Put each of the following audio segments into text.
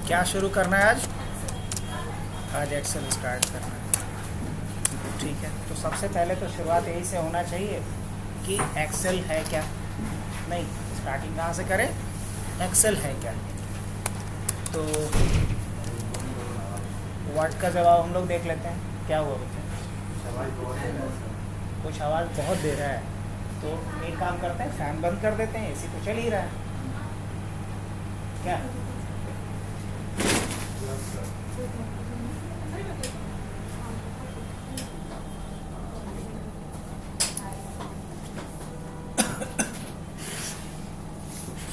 क्या शुरू करना है आज एक्सेल स्टार्ट करना है। ठीक है, तो सबसे पहले तो शुरुआत यही से होना चाहिए कि एक्सेल है क्या। नहीं, स्टार्टिंग कहाँ से करें, एक्सेल है क्या। तो व्हाट का जवाब हम लोग देख लेते हैं। क्या हुआ बच्चे, कुछ आवाज़ बहुत दे रहा है, तो एक काम करते हैं, फैन बंद कर देते हैं, एसी तो चल ही रहा है क्या।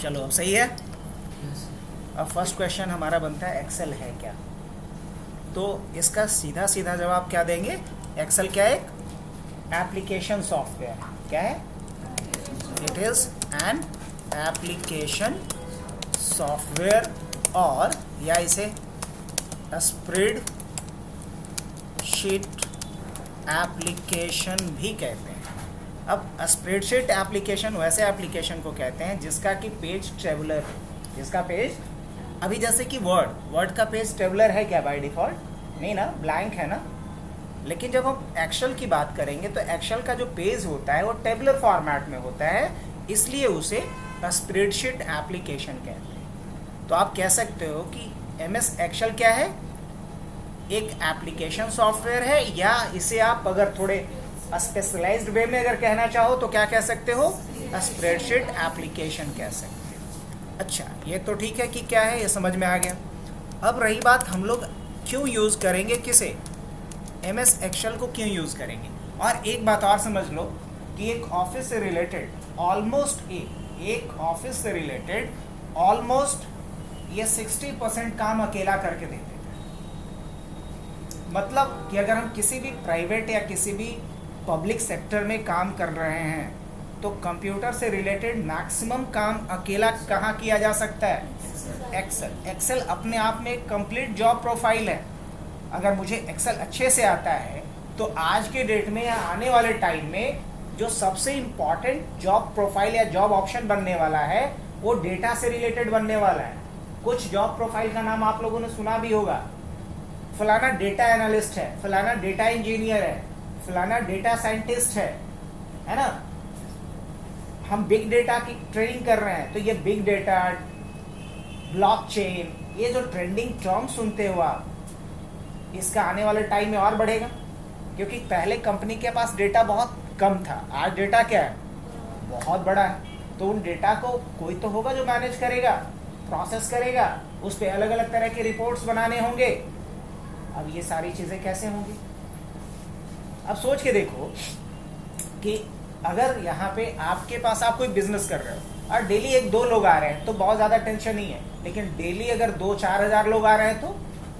चलो अब सही है। अब फर्स्ट क्वेश्चन हमारा बनता है एक्सेल है क्या। तो इसका सीधा सीधा जवाब क्या देंगे, एक्सेल क्या है, एक एप्लीकेशन सॉफ्टवेयर। क्या है, it is an application software, और या इसे स्प्रेड शीट एप्लीकेशन भी कहते हैं। अब स्प्रेडशीट एप्लीकेशन वैसे एप्लीकेशन को कहते हैं जिसका कि पेज ट्रेवलर है, जिसका पेज, अभी जैसे कि वर्ड का पेज ट्रेवलर है क्या बाय डिफ़ॉल्ट, नहीं ना, ब्लैंक है ना। लेकिन जब हम एक्सेल की बात करेंगे तो एक्सेल का जो पेज होता है वो टेबलर फॉर्मेट में होता है, इसलिए उसे स्प्रेडशीट एप्लीकेशन कहते हैं। तो आप कह सकते हो कि एमएस एक्सेल क्या है, एक एप्लीकेशन सॉफ्टवेयर है, या इसे आप अगर थोड़े स्पेशलाइज्ड वे में अगर कहना चाहो तो क्या कह सकते हो, स्प्रेडशीट एप्लीकेशन कह सकते हो। अच्छा, ये तो ठीक है कि क्या है, ये समझ में आ गया। अब रही बात हम लोग क्यों यूज़ करेंगे, किसे, एमएस एक्सेल को क्यों यूज़ करेंगे। और एक बात और समझ लो कि एक ऑफिस से रिलेटेड ऑलमोस्ट एक ऑफिस से रिलेटेड ऑलमोस्ट ये 60% काम अकेला करके देते हैं। मतलब कि अगर हम किसी भी प्राइवेट या किसी भी पब्लिक सेक्टर में काम कर रहे हैं तो कंप्यूटर से रिलेटेड मैक्सिमम काम अकेला कहाँ किया जा सकता है, एक्सेल। एक्सेल अपने आप में एक कंप्लीट जॉब प्रोफाइल है। अगर मुझे एक्सेल अच्छे से आता है तो आज के डेट में या आने वाले टाइम में जो सबसे इम्पॉर्टेंट जॉब प्रोफाइल या जॉब ऑप्शन बनने वाला है वो डेटा से रिलेटेड बनने वाला है। कुछ जॉब प्रोफाइल का नाम आप लोगों ने सुना भी होगा, फलाना डेटा एनालिस्ट है, फलाना डेटा इंजीनियर है, फलाना डेटा साइंटिस्ट है ना। हम बिग डेटा की ट्रेनिंग कर रहे हैं तो ये बिग डेटा, ब्लॉकचेन, ये जो ट्रेंडिंग टर्म सुनते हो आप, इसका आने वाले टाइम में और बढ़ेगा, क्योंकि पहले कंपनी के पास डेटा बहुत कम था, आज डेटा क्या है, बहुत बड़ा है। तो उन डेटा को कोई तो होगा जो मैनेज करेगा, प्रोसेस करेगा, उस पर अलग अलग तरह के रिपोर्ट्स बनाने होंगे। अब ये सारी चीज़ें कैसे होंगी, अब सोच के देखो कि अगर यहाँ पे आपके पास आप कोई बिजनेस कर रहे हो और डेली 1-2 लोग आ रहे हैं तो बहुत ज़्यादा टेंशन नहीं है, लेकिन डेली अगर 2-4 हज़ार लोग आ रहे हैं तो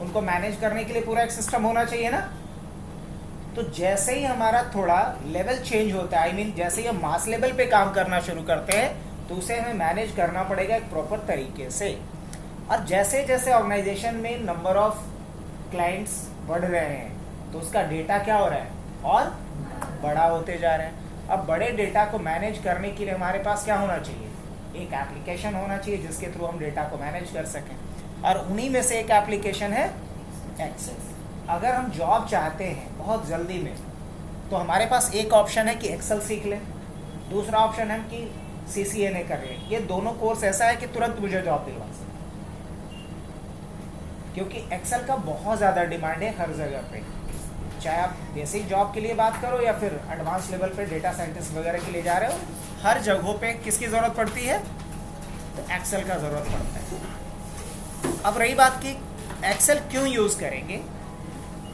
उनको मैनेज करने के लिए पूरा एक सिस्टम होना चाहिए ना। तो जैसे ही हमारा थोड़ा लेवल चेंज होता है, I mean, जैसे ही हम मास लेवल पे काम करना शुरू करते हैं तो उसे हमें मैनेज करना पड़ेगा एक प्रॉपर तरीके से। और जैसे जैसे ऑर्गेनाइजेशन में नंबर ऑफ क्लाइंट्स बढ़ रहे हैं तो उसका डेटा क्या हो रहा है, और बड़ा होते जा रहे हैं। अब बड़े डेटा को मैनेज करने के लिए हमारे पास क्या होना चाहिए, एक एप्लीकेशन होना चाहिए जिसके थ्रू हम डेटा को मैनेज कर सकें, और उन्हीं में से एक एप्लीकेशन है एक्सेल। अगर हम जॉब चाहते हैं बहुत जल्दी में तो हमारे पास एक ऑप्शन है कि एक्सेल सीख लें, दूसरा ऑप्शन है कि CCNA कर लें। ये दोनों कोर्स ऐसा है कि तुरंत मुझे जॉब दिलवा सकते, क्योंकि एक्सेल का बहुत ज़्यादा डिमांड है हर जगह पे, चाहे आप बेसिक जॉब के लिए बात करो या फिर एडवांस लेवल पे डेटा साइंटिस्ट वगैरह के लिए जा रहे हो, हर जगहों पे किसकी ज़रूरत पड़ती है, तो एक्सेल का ज़रूरत पड़ता है। अब रही बात कि एक्सेल क्यों यूज़ करेंगे,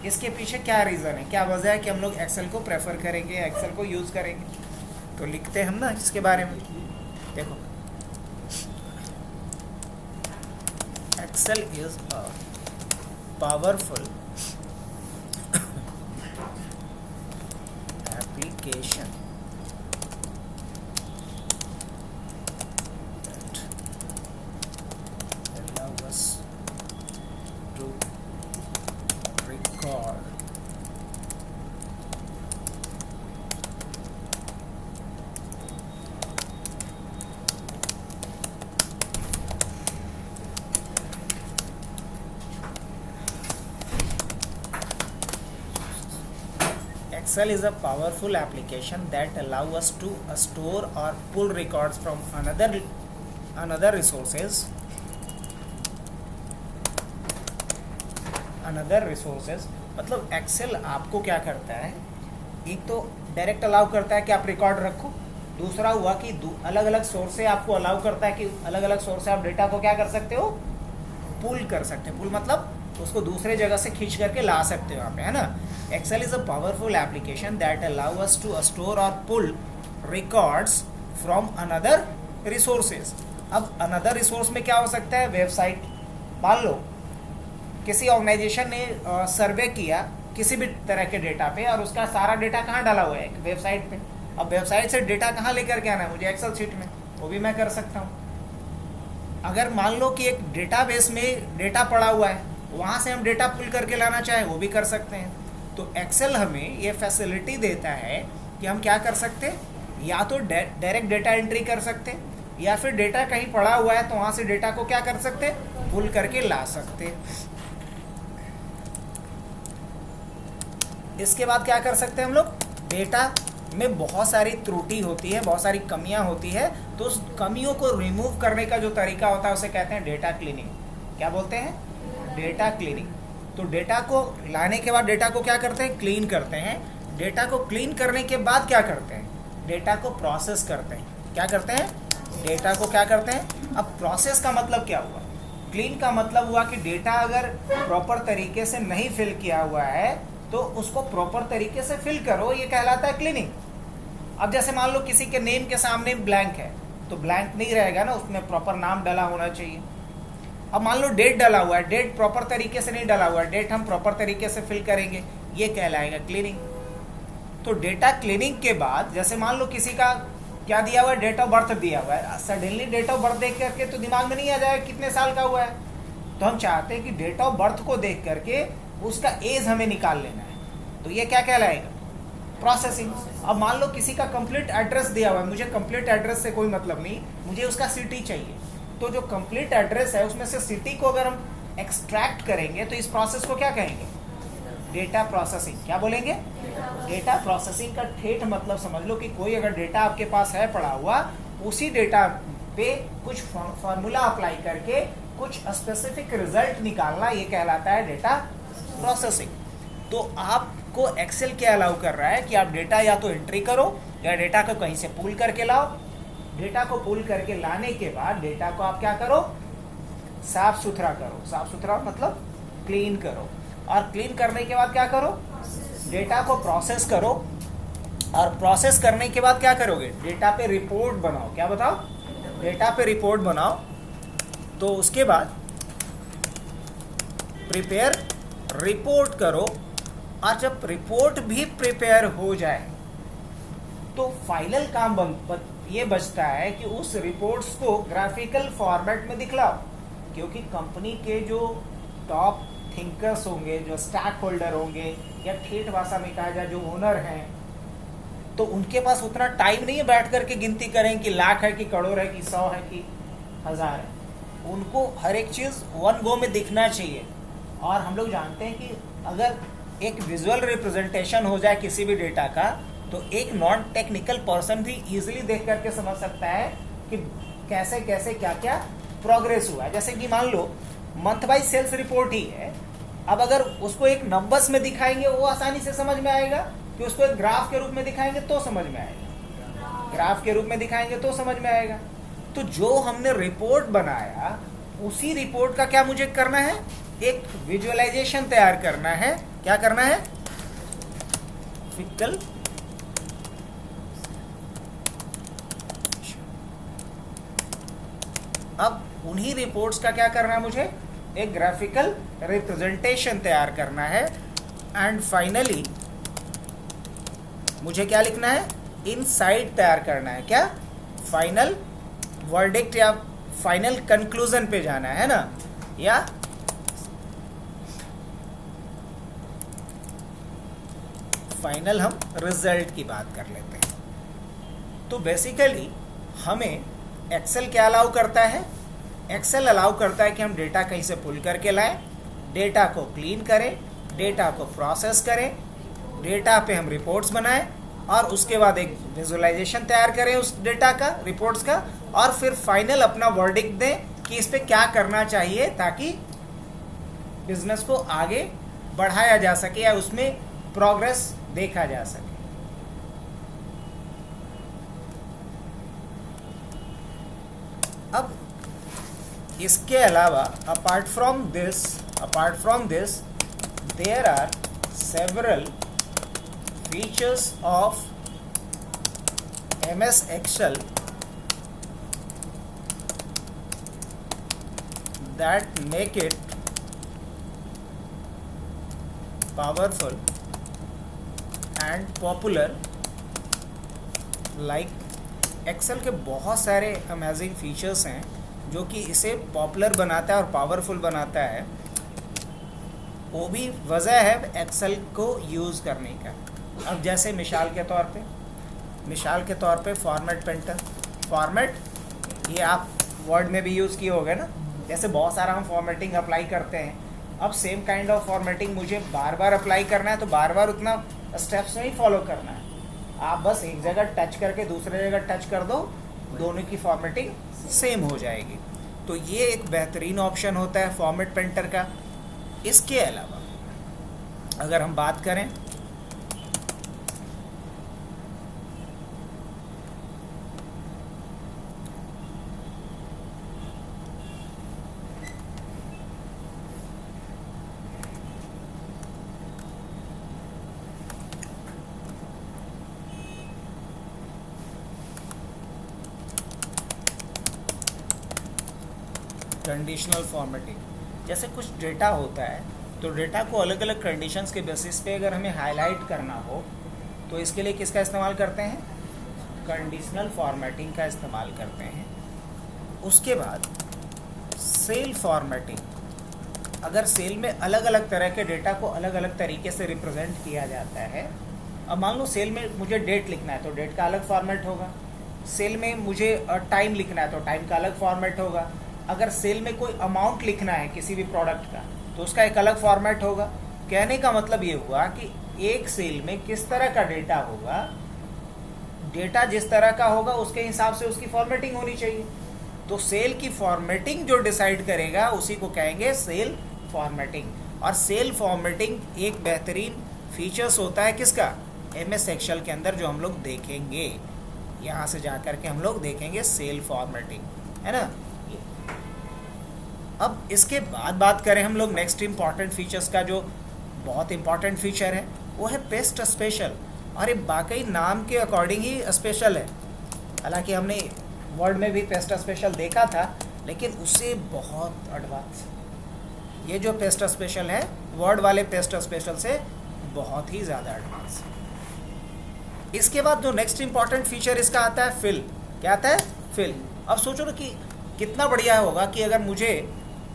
इसके पीछे क्या रीज़न है, क्या वजह है कि हम लोग एक्सेल को प्रेफर करेंगे, एक्सेल को यूज़ करेंगे। तो लिखते हैं हम ना इसके बारे में। देखो, Excel is a powerful application that allows us to record Excel is a powerful application that allow us to store or pull records from another resources मतलब एक्सेल आपको क्या करता है, एक तो डायरेक्ट अलाउ करता है कि आप रिकॉर्ड रखो, दूसरा हुआ कि अलग अलग सोर्स से आपको अलाउ करता है कि अलग अलग सोर्स से आप डेटा को क्या कर सकते हो, पुल कर सकते हो। पुल मतलब उसको दूसरे जगह से खींच करके ला सकते हो यहाँ पे, है ना। Excel is a powerful application that allow us to store और pull records from another resources. अब अनदर रिसोर्स में क्या हो सकता है, वेबसाइट। मान लो किसी ऑर्गेनाइजेशन ने सर्वे किया किसी भी तरह के डेटा पे और उसका सारा डेटा कहाँ डाला हुआ है, एक वेबसाइट पे। अब वेबसाइट से डेटा कहाँ लेकर के आना है मुझे, एक्सेल शीट में, वो भी मैं कर सकता हूँ। अगर मान लो कि एक डेटाबेस में डेटा पड़ा हुआ है, वहाँ से हम डेटा पुल करके लाना चाहें वो भी कर सकते हैं। तो एक्सेल हमें ये फैसिलिटी देता है कि हम क्या कर सकते हैं, या तो डायरेक्ट डेटा एंट्री कर सकते हैं, या फिर डेटा कहीं पड़ा हुआ है तो वहाँ से डेटा को क्या कर सकते हैं, पुल करके ला सकते हैं। इसके बाद क्या कर सकते हैं हम लोग, डेटा में बहुत सारी त्रुटि होती है, बहुत सारी कमियां होती है, तो उस कमियों को रिमूव करने का जो तरीका होता है उसे कहते हैं डेटा क्लीनिंग। क्या बोलते हैं, डेटा क्लीनिंग। तो डेटा को लाने के बाद डेटा को क्या करते हैं, क्लीन करते हैं। डेटा को क्लीन करने के बाद क्या करते हैं, डेटा को प्रोसेस करते हैं। क्या करते हैं, डेटा को क्या करते हैं। अब प्रोसेस का मतलब क्या हुआ, क्लीन का मतलब हुआ कि डेटा अगर प्रॉपर तरीके से नहीं फिल किया हुआ है तो उसको प्रॉपर तरीके से फिल करो, ये कहलाता है क्लीनिंग। अब जैसे मान लो किसी के नेम के सामने ब्लैंक है तो ब्लैंक नहीं रहेगा ना, उसमें प्रॉपर नाम डला होना चाहिए। अब मान लो डेट डला हुआ है, डेट प्रॉपर तरीके से नहीं डला हुआ है, डेट हम प्रॉपर तरीके से फिल करेंगे, ये कहलाएगा क्लीनिंग। तो डेटा क्लीनिंग के बाद जैसे मान लो किसी का क्या दिया हुआ है, डेट ऑफ बर्थ दिया हुआ है, सडनली डेट ऑफ बर्थ देख करके तो दिमाग में नहीं आ जाएगा कितने साल का हुआ है, तो हम चाहते हैं कि डेट ऑफ बर्थ को देख करके उसका एज हमें निकाल लेना है, तो ये क्या कहलाएगा, प्रोसेसिंग। अब मान लो किसी का कंप्लीट एड्रेस दिया हुआ है, मुझे कंप्लीट एड्रेस से कोई मतलब नहीं, मुझे उसका सिटी चाहिए, तो जो कंप्लीट एड्रेस है उसमें से सिटी को अगर हम एक्सट्रैक्ट करेंगे तो इस प्रोसेस को क्या कहेंगे, डेटा प्रोसेसिंग। क्या बोलेंगे, डेटा प्रोसेसिंग का ठेठ मतलब समझ लो कि कोई अगर डेटा आपके पास है पड़ा हुआ, उसी डेटा पे कुछ फॉर्मूला अप्लाई करके कुछ स्पेसिफिक रिजल्ट निकालना, ये कहलाता है डेटा प्रोसेसिंग। तो आपको एक्सेल क्या अलाउ कर रहा है कि आप डेटा या तो एंट्री करो या डेटा को कहीं से पुल करके लाओ। डेटा को पुल करके लाने के बाद डेटा को आप क्या करो, साफ सुथरा करो। साफ सुथरा मतलब क्लीन करो, और क्लीन करने के बाद क्या करो, डेटा को प्रोसेस करो, और प्रोसेस करने के बाद क्या करोगे, डेटा पे रिपोर्ट बनाओ। क्या बताओ, डेटा पे रिपोर्ट बनाओ। तो उसके बाद प्रिपेयर रिपोर्ट करो, और जब रिपोर्ट भी प्रिपेयर हो जाए तो फाइनल काम ये बचता है कि उस रिपोर्ट्स को ग्राफिकल फॉर्मेट में दिखलाओ, क्योंकि कंपनी के जो टॉप थिंकर्स होंगे, जो स्टैक होल्डर होंगे, या ठेठ भाषा में कहा जाए जो ओनर हैं, तो उनके पास उतना टाइम नहीं है बैठ करके गिनती करें कि लाख है कि करोड़ है कि 100 है कि 1000 है। उनको हर एक चीज़ वन गो में दिखना चाहिए। और हम लोग जानते हैं कि अगर एक विजुअल रिप्रेजेंटेशन हो जाए किसी भी डेटा का, तो एक नॉन टेक्निकल पर्सन भी इजीली देख करके समझ सकता है कि कैसे कैसे क्या क्या प्रोग्रेस हुआ है। जैसे कि मान लो मंथ वाइज सेल्स रिपोर्ट ही है, अब अगर उसको एक नंबर्स में दिखाएंगे वो आसानी से समझ में आएगा, कि उसको एक ग्राफ के रूप में दिखाएंगे तो समझ में आएगा, ग्राफ के रूप में दिखाएंगे तो समझ में आएगा। तो जो हमने रिपोर्ट बनाया उसी रिपोर्ट का क्या मुझे करना है, एक विजुअलाइजेशन तैयार करना है। क्या करना है, ग्राफिकल अब उन्हीं रिपोर्ट्स का क्या करना है, मुझे एक ग्राफिकल रिप्रेजेंटेशन तैयार करना है। एंड फाइनली मुझे क्या लिखना है, इनसाइट तैयार करना है। क्या, फाइनल वर्डिक्ट या फाइनल कंक्लूजन पे जाना है ना, या फाइनल हम रिजल्ट की बात कर लेते हैं। तो बेसिकली हमें एक्सेल क्या अलाउ करता है, एक्सेल अलाउ करता है कि हम डेटा कहीं से पुल करके लाएं, डेटा को क्लीन करें, डेटा को प्रोसेस करें, डेटा पे हम रिपोर्ट्स बनाएं और उसके बाद एक विजुअलाइजेशन तैयार करें उस डेटा का, रिपोर्ट्स का, और फिर फाइनल अपना वर्डिक्ट दें कि इस पे क्या करना चाहिए ताकि बिजनेस को आगे बढ़ाया जा सके या उसमें प्रोग्रेस देखा जा सके। अब इसके अलावा apart from this there are several features of MS Excel that make it powerful and popular. Like Excel के बहुत सारे अमेजिंग फीचर्स हैं जो कि इसे पॉपुलर बनाता है और पावरफुल बनाता है। वो भी वजह है एक्सेल को यूज़ करने का। अब जैसे मिसाल के तौर पे फॉर्मेट पेंटर, फॉर्मेट ये आप वर्ड में भी यूज़ किए होंगे ना, जैसे बहुत सारा हम फॉर्मेटिंग अप्लाई करते हैं। अब सेम काइंड ऑफ फॉर्मेटिंग मुझे बार बार अप्लाई करना है तो बार बार उतना स्टेप्स नहीं फॉलो करना है। आप बस एक जगह टच करके दूसरे जगह टच कर दो, दोनों की फॉर्मेटिंग सेम हो जाएगी। तो ये एक बेहतरीन ऑप्शन होता है फॉर्मेट पेंटर का। इसके अलावा अगर हम बात करें कंडीशनल फॉर्मेटिंग, जैसे कुछ डेटा होता है तो डेटा को अलग अलग कंडीशंस के बेसिस पे अगर हमें हाईलाइट करना हो तो इसके लिए किसका इस्तेमाल करते हैं? कंडीशनल फॉर्मेटिंग का इस्तेमाल करते हैं। उसके बाद सेल फॉर्मेटिंग, अगर सेल में अलग अलग तरह के डेटा को अलग अलग तरीके से रिप्रेजेंट किया जाता है। अब मान लो सेल में मुझे डेट लिखना है तो डेट का अलग फॉर्मेट होगा, सेल में मुझे टाइम लिखना है तो टाइम का अलग फॉर्मेट होगा, अगर सेल में कोई अमाउंट लिखना है किसी भी प्रोडक्ट का तो उसका एक अलग फॉर्मेट होगा। कहने का मतलब ये हुआ कि एक सेल में किस तरह का डेटा होगा, डेटा जिस तरह का होगा उसके हिसाब से उसकी फॉर्मेटिंग होनी चाहिए। तो सेल की फॉर्मेटिंग जो डिसाइड करेगा उसी को कहेंगे सेल फॉर्मेटिंग। और सेल फॉर्मेटिंग एक बेहतरीन फीचर्स होता है किसका? MS एक्सेल के अंदर, जो हम लोग देखेंगे। यहाँ से जा कर के हम लोग देखेंगे सेल फॉर्मेटिंग, है ना। अब इसके बाद बात करें हम लोग नेक्स्ट इम्पॉर्टेंट फीचर्स का, जो बहुत इम्पॉर्टेंट फीचर है वो है पेस्ट स्पेशल। और ये वाकई नाम के अकॉर्डिंग ही स्पेशल है। हालांकि हमने वर्ड में भी पेस्ट स्पेशल देखा था, लेकिन उससे बहुत एडवांस ये जो पेस्ट स्पेशल है वर्ड वाले पेस्ट स्पेशल से बहुत ही ज़्यादा एडवांस। इसके बाद जो नेक्स्ट इम्पॉर्टेंट फीचर इसका आता है फिल। क्या आता है? फिल। अब सोचो ना कि कितना बढ़िया होगा कि अगर मुझे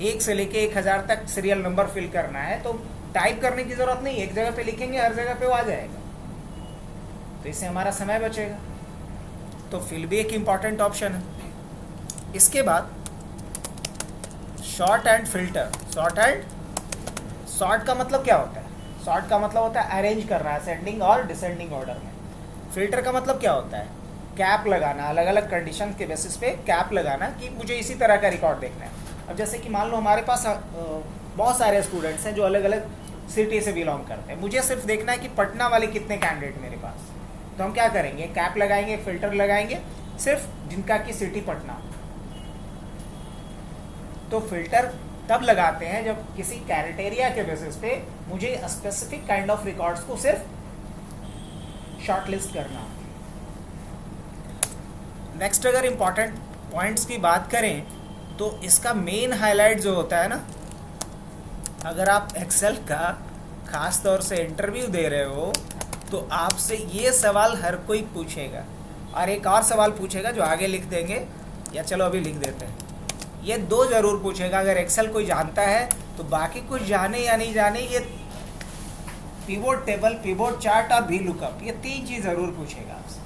1 से लेके 1000 तक सीरियल नंबर फिल करना है तो टाइप करने की ज़रूरत नहीं, एक जगह पे लिखेंगे हर जगह पे वो आ जाएगा, तो इससे हमारा समय बचेगा। तो फिल भी एक इम्पॉर्टेंट ऑप्शन है। इसके बाद शॉर्ट एंड फिल्टर। शॉर्ट का मतलब क्या होता है? शॉर्ट का मतलब होता है अरेंज करना, असेंडिंग और डिसेंडिंग ऑर्डर में। फिल्टर का मतलब क्या होता है? कैप लगाना, अलग अलग कंडीशन के बेसिस पे कैप लगाना कि मुझे इसी तरह का रिकॉर्ड देखना है। अब जैसे कि मान लो हमारे पास बहुत सारे स्टूडेंट्स हैं जो अलग अलग सिटी से बिलोंग करते हैं, मुझे सिर्फ देखना है कि पटना वाले कितने कैंडिडेट मेरे पास। तो हम क्या करेंगे? कैप लगाएंगे, फिल्टर लगाएंगे, सिर्फ जिनका की सिटी पटना हो। तो फिल्टर तब लगाते हैं जब किसी क्राइटेरिया के बेसिस पे मुझे स्पेसिफिक काइंड ऑफ रिकॉर्ड्स को सिर्फ शॉर्टलिस्ट करना हो। नेक्स्ट अगर इम्पॉर्टेंट पॉइंट्स की बात करें तो इसका मेन हाईलाइट जो होता है ना, अगर आप एक्सेल का खास तौर से इंटरव्यू दे रहे हो तो आपसे ये सवाल हर कोई पूछेगा, और एक और सवाल पूछेगा जो आगे लिख देंगे, या चलो अभी लिख देते हैं। ये 2 ज़रूर पूछेगा। अगर एक्सेल कोई जानता है तो बाकी कुछ जाने या नहीं जाने, ये पिवोट टेबल, पिवोट चार्ट और वी लुकअप, ये 3 चीज़ ज़रूर पूछेगा आपसे।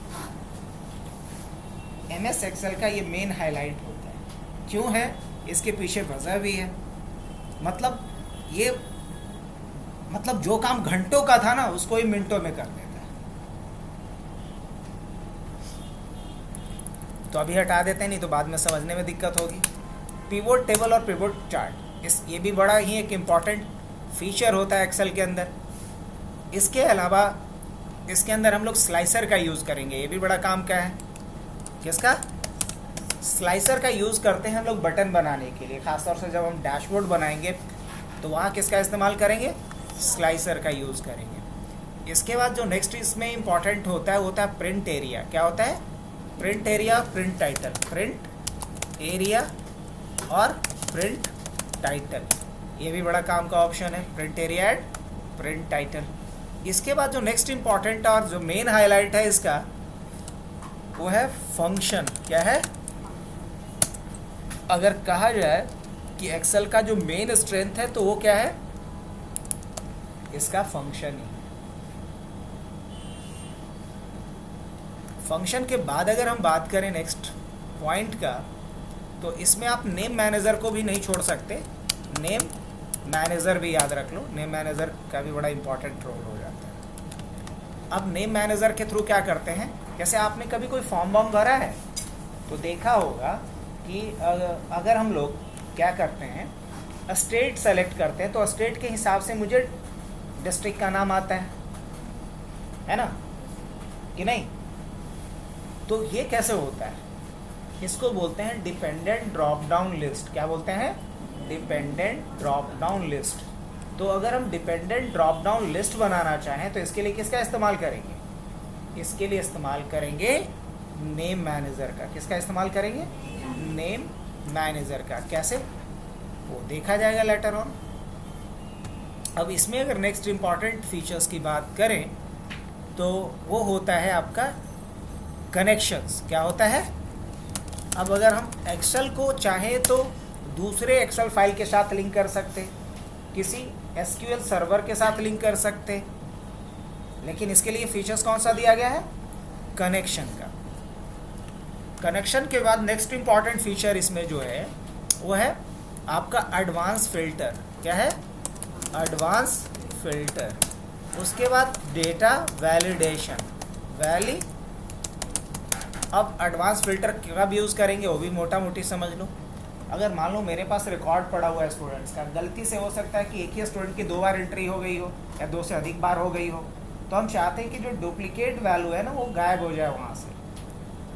MS एक्सेल का ये मेन हाईलाइट होता है। क्यों है? इसके पीछे वजह भी है। मतलब ये मतलब जो काम घंटों का था ना उसको ही मिनटों में कर देता है। तो अभी हटा देते हैं, नहीं तो बाद में समझने में दिक्कत होगी। पिवोट टेबल और पिवोट चार्ट, ये भी बड़ा ही एक इम्पॉर्टेंट फीचर होता है एक्सेल के अंदर। इसके अलावा इसके अंदर हम लोग स्लाइसर का यूज़ करेंगे। ये भी बड़ा काम का है। किसका? स्लाइसर का यूज़ करते हैं हम लोग बटन बनाने के लिए। ख़ासतौर से जब हम डैशबोर्ड बनाएंगे तो वहाँ किसका इस्तेमाल करेंगे? स्लाइसर का यूज़ करेंगे। इसके बाद जो नेक्स्ट इसमें इम्पॉर्टेंट होता है प्रिंट एरिया। क्या होता है? Print area, print title. Print area और प्रिंट टाइटल, ये भी बड़ा काम का ऑप्शन है, print area and print title. इसके बाद जो नेक्स्ट इम्पॉर्टेंट और जो मेन हाईलाइट है इसका, वो है फंक्शन। क्या है? अगर कहा जाए कि एक्सेल का जो मेन स्ट्रेंथ है तो वो क्या है? इसका फंक्शन ही। फंक्शन के बाद अगर हम बात करें नेक्स्ट पॉइंट का, तो इसमें आप नेम मैनेजर को भी नहीं छोड़ सकते। नेम मैनेजर भी याद रख लो, नेम मैनेजर का भी बड़ा इंपॉर्टेंट रोल हो जाता है। अब नेम मैनेजर के थ्रू क्या करते हैं, जैसे आपने कभी कोई फॉर्म वॉर्म भरा है तो देखा होगा कि अगर हम लोग क्या करते हैं, स्टेट सेलेक्ट करते हैं तो स्टेट के हिसाब से मुझे डिस्ट्रिक्ट का नाम आता है ना कि नहीं? तो ये कैसे होता है? इसको बोलते हैं डिपेंडेंट ड्रॉप डाउन लिस्ट। क्या बोलते हैं? Dependent drop down list. तो अगर हम डिपेंडेंट ड्रॉप डाउन लिस्ट बनाना चाहें तो इसके लिए किसका इस्तेमाल करेंगे? इसके लिए इस्तेमाल करेंगे नेम मैनेजर का। किसका इस्तेमाल करेंगे? नेम मैनेजर का। कैसे? वो देखा जाएगा लेटर ऑन। अब इसमें अगर नेक्स्ट इम्पॉर्टेंट फीचर्स की बात करें तो वो होता है आपका कनेक्शंस। क्या होता है? अब अगर हम एक्सेल को चाहें तो दूसरे एक्सेल फाइल के साथ लिंक कर सकते, किसी एसक्यूएल सर्वर के साथ लिंक कर सकते, लेकिन इसके लिए फीचर्स कौन सा दिया गया है? कनेक्शन का। कनेक्शन के बाद नेक्स्ट इम्पॉर्टेंट फीचर इसमें जो है वो है आपका एडवांस फिल्टर। क्या है? Advance filter. उसके बाद डेटा वैलिडेशन। अब एडवांस फिल्टर कब यूज़ करेंगे वो भी मोटा मोटी समझ लो। अगर मान लो मेरे पास रिकॉर्ड पड़ा हुआ है स्टूडेंट्स का, गलती से हो सकता है कि एक ही स्टूडेंट की 2 बार एंट्री हो गई हो या 2 से अधिक बार हो गई हो, तो हम चाहते हैं कि जो डुप्लीकेट वैल्यू है ना वो गायब हो जाए वहाँ से।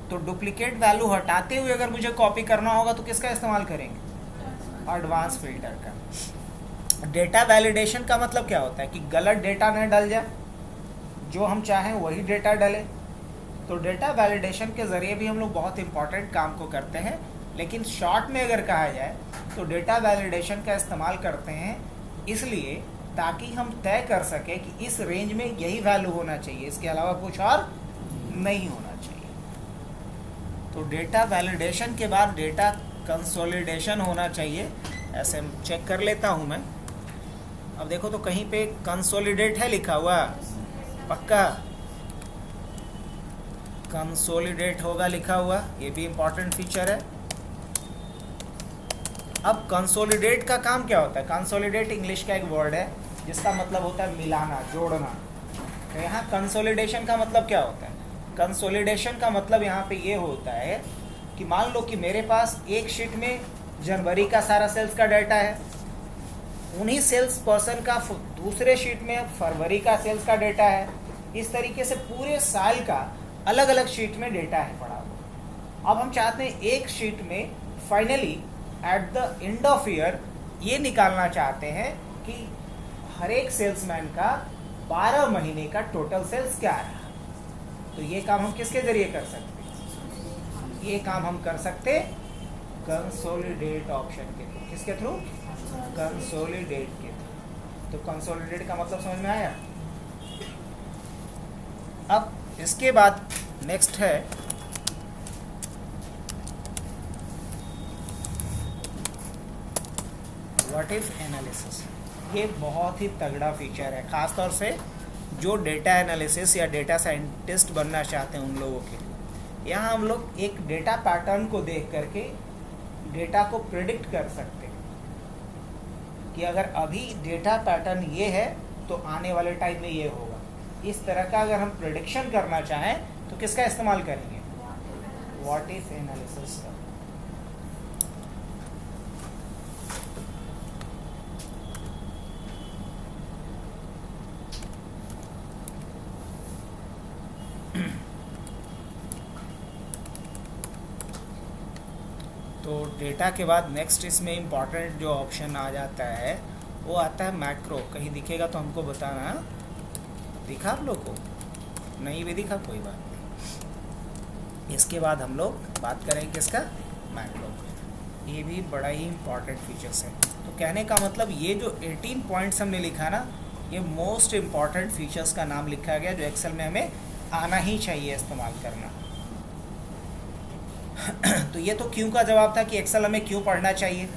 तो डुप्लीकेट वैल्यू हटाते हुए अगर मुझे कॉपी करना होगा तो किसका इस्तेमाल करेंगे? एडवांस फिल्टर का। डेटा वैलिडेशन का मतलब क्या होता है कि गलत डेटा न डल जाए, जो हम चाहें वही डेटा डले। तो डेटा वैलिडेशन के ज़रिए भी हम लोग बहुत इंपॉर्टेंट काम को करते हैं, लेकिन शॉर्ट में अगर कहा जाए तो डेटा वैलिडेशन का इस्तेमाल करते हैं इसलिए ताकि हम तय कर सकें कि इस रेंज में यही वैल्यू होना चाहिए, इसके अलावा कुछ और नहीं होना चाहिए। तो डेटा वैलिडेशन के बाद डेटा कंसोलिडेशन होना चाहिए। ऐसे चेक कर लेता हूँ मैं। अब देखो तो कहीं पे कंसोलिडेट है लिखा हुआ, पक्का कंसोलिडेट होगा लिखा हुआ, ये भी इम्पॉर्टेंट फीचर है। अब कंसोलिडेट का काम क्या होता है? कंसोलिडेट इंग्लिश का एक वर्ड है जिसका मतलब होता है मिलाना, जोड़ना। तो यहाँ कंसोलिडेशन का मतलब क्या होता है? कंसोलिडेशन का मतलब यहाँ पे ये होता है कि मान लो कि मेरे पास एक शीट में जनवरी का सारा सेल्स का डाटा है, उन्हीं सेल्स पर्सन का दूसरे शीट में फरवरी का सेल्स का डाटा है। इस तरीके से पूरे साल का अलग अलग शीट में डेटा है पड़ा हुआ। अब हम चाहते हैं एक शीट में finally at the end of year ये निकालना चाहते हैं कि हर एक सेल्समैन का 12 महीने का टोटल सेल्स क्या रहा। तो ये काम हम किसके जरिए कर सकते हैं? ये काम हम कर सकते कंसोलिडेट ऑप्शन के थ्रू। किसके थ्रू? कंसोलिडेट के थ्रू। तो कंसोलिडेट का मतलब समझ में आया? अब इसके बाद नेक्स्ट है व्हाट इफ एनालिसिस। ये बहुत ही तगड़ा फीचर है, ख़ासतौर से जो डेटा एनालिसिस या डेटा साइंटिस्ट बनना चाहते हैं उन लोगों के लिए। यहाँ हम लोग एक डेटा पैटर्न को देख करके डेटा को प्रिडिक्ट कर सकते हैं कि अगर अभी डेटा पैटर्न ये है तो आने वाले टाइम में ये होगा। इस तरह का अगर हम प्रेडिक्शन करना चाहें तो किसका इस्तेमाल करेंगे? व्हाट इफ एनालिसिस का। तो डेटा के बाद नेक्स्ट इसमें इम्पॉर्टेंट जो ऑप्शन आ जाता है वो आता है मैक्रो। कहीं दिखेगा तो हमको बताना। दिखा आप लोग को? नहीं भी दिखा, कोई बात नहीं। इसके बाद हम लोग बात करेंगे किसका? मैक्रो। ये भी बड़ा ही इम्पॉर्टेंट फीचर्स है। तो कहने का मतलब ये जो 18 पॉइंट्स हमने लिखा ना, ये मोस्ट इम्पॉर्टेंट फीचर्स का नाम लिखा गया जो एक्सेल में हमें आना ही चाहिए इस्तेमाल करना। तो ये तो क्यों का जवाब था कि एक्सेल हमें क्यों पढ़ना चाहिए।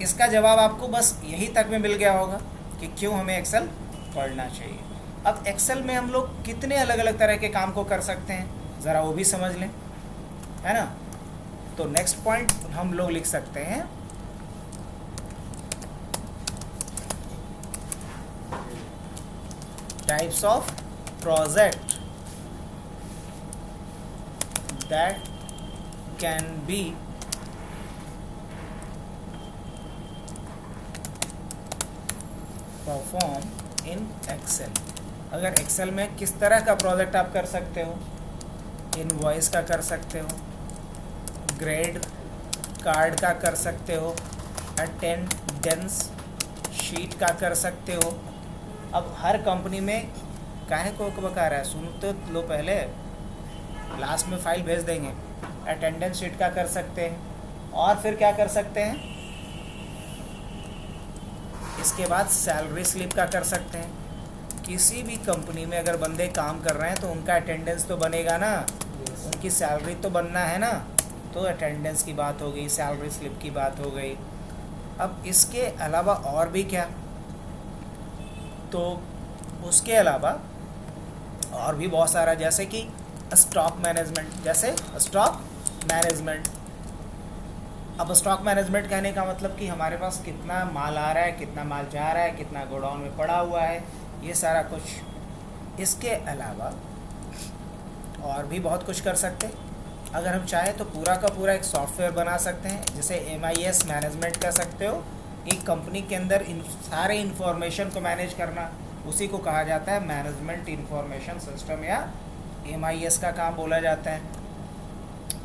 इसका जवाब आपको बस यही तक में मिल गया होगा कि क्यों हमें एक्सेल पढ़ना चाहिए। अब एक्सेल में हम लोग कितने अलग अलग तरह के काम को कर सकते हैं ज़रा वो भी समझ लें, है ना। तो नेक्स्ट पॉइंट हम लोग लिख सकते हैं types of project that can be performed in Excel। अगर एक्सेल में किस तरह का प्रोजेक्ट आप कर सकते हो? इनवॉइस का कर सकते हो, ग्रेड कार्ड का कर सकते हो, अटेंडेंस शीट का कर सकते हो। अब हर कंपनी में काहे को बता रहा है, सुन तो लो पहले, लास्ट में फाइल भेज देंगे। अटेंडेंस शीट का कर सकते हैं और फिर क्या कर सकते हैं? इसके बाद सैलरी स्लिप का कर सकते हैं। किसी भी कंपनी में अगर बंदे काम कर रहे हैं तो उनका अटेंडेंस तो बनेगा ना, उनकी सैलरी तो बनना है ना। तो अटेंडेंस की बात हो गई, सैलरी स्लिप की बात हो गई। अब इसके अलावा और भी क्या? तो उसके अलावा और भी बहुत सारा, जैसे कि स्टॉक मैनेजमेंट। जैसे स्टॉक मैनेजमेंट, अब स्टॉक मैनेजमेंट कहने का मतलब कि हमारे पास कितना माल आ रहा है, कितना माल जा रहा है, कितना गोडाउन में पड़ा हुआ है, ये सारा कुछ। इसके अलावा और भी बहुत कुछ कर सकते हैं। अगर हम चाहें तो पूरा का पूरा एक सॉफ्टवेयर बना सकते हैं, जिसे MIS मैनेजमेंट कह सकते हो। एक कंपनी के अंदर सारे इंफॉर्मेशन को मैनेज करना, उसी को कहा जाता है मैनेजमेंट इंफॉर्मेशन सिस्टम या MIS का काम बोला जाता है।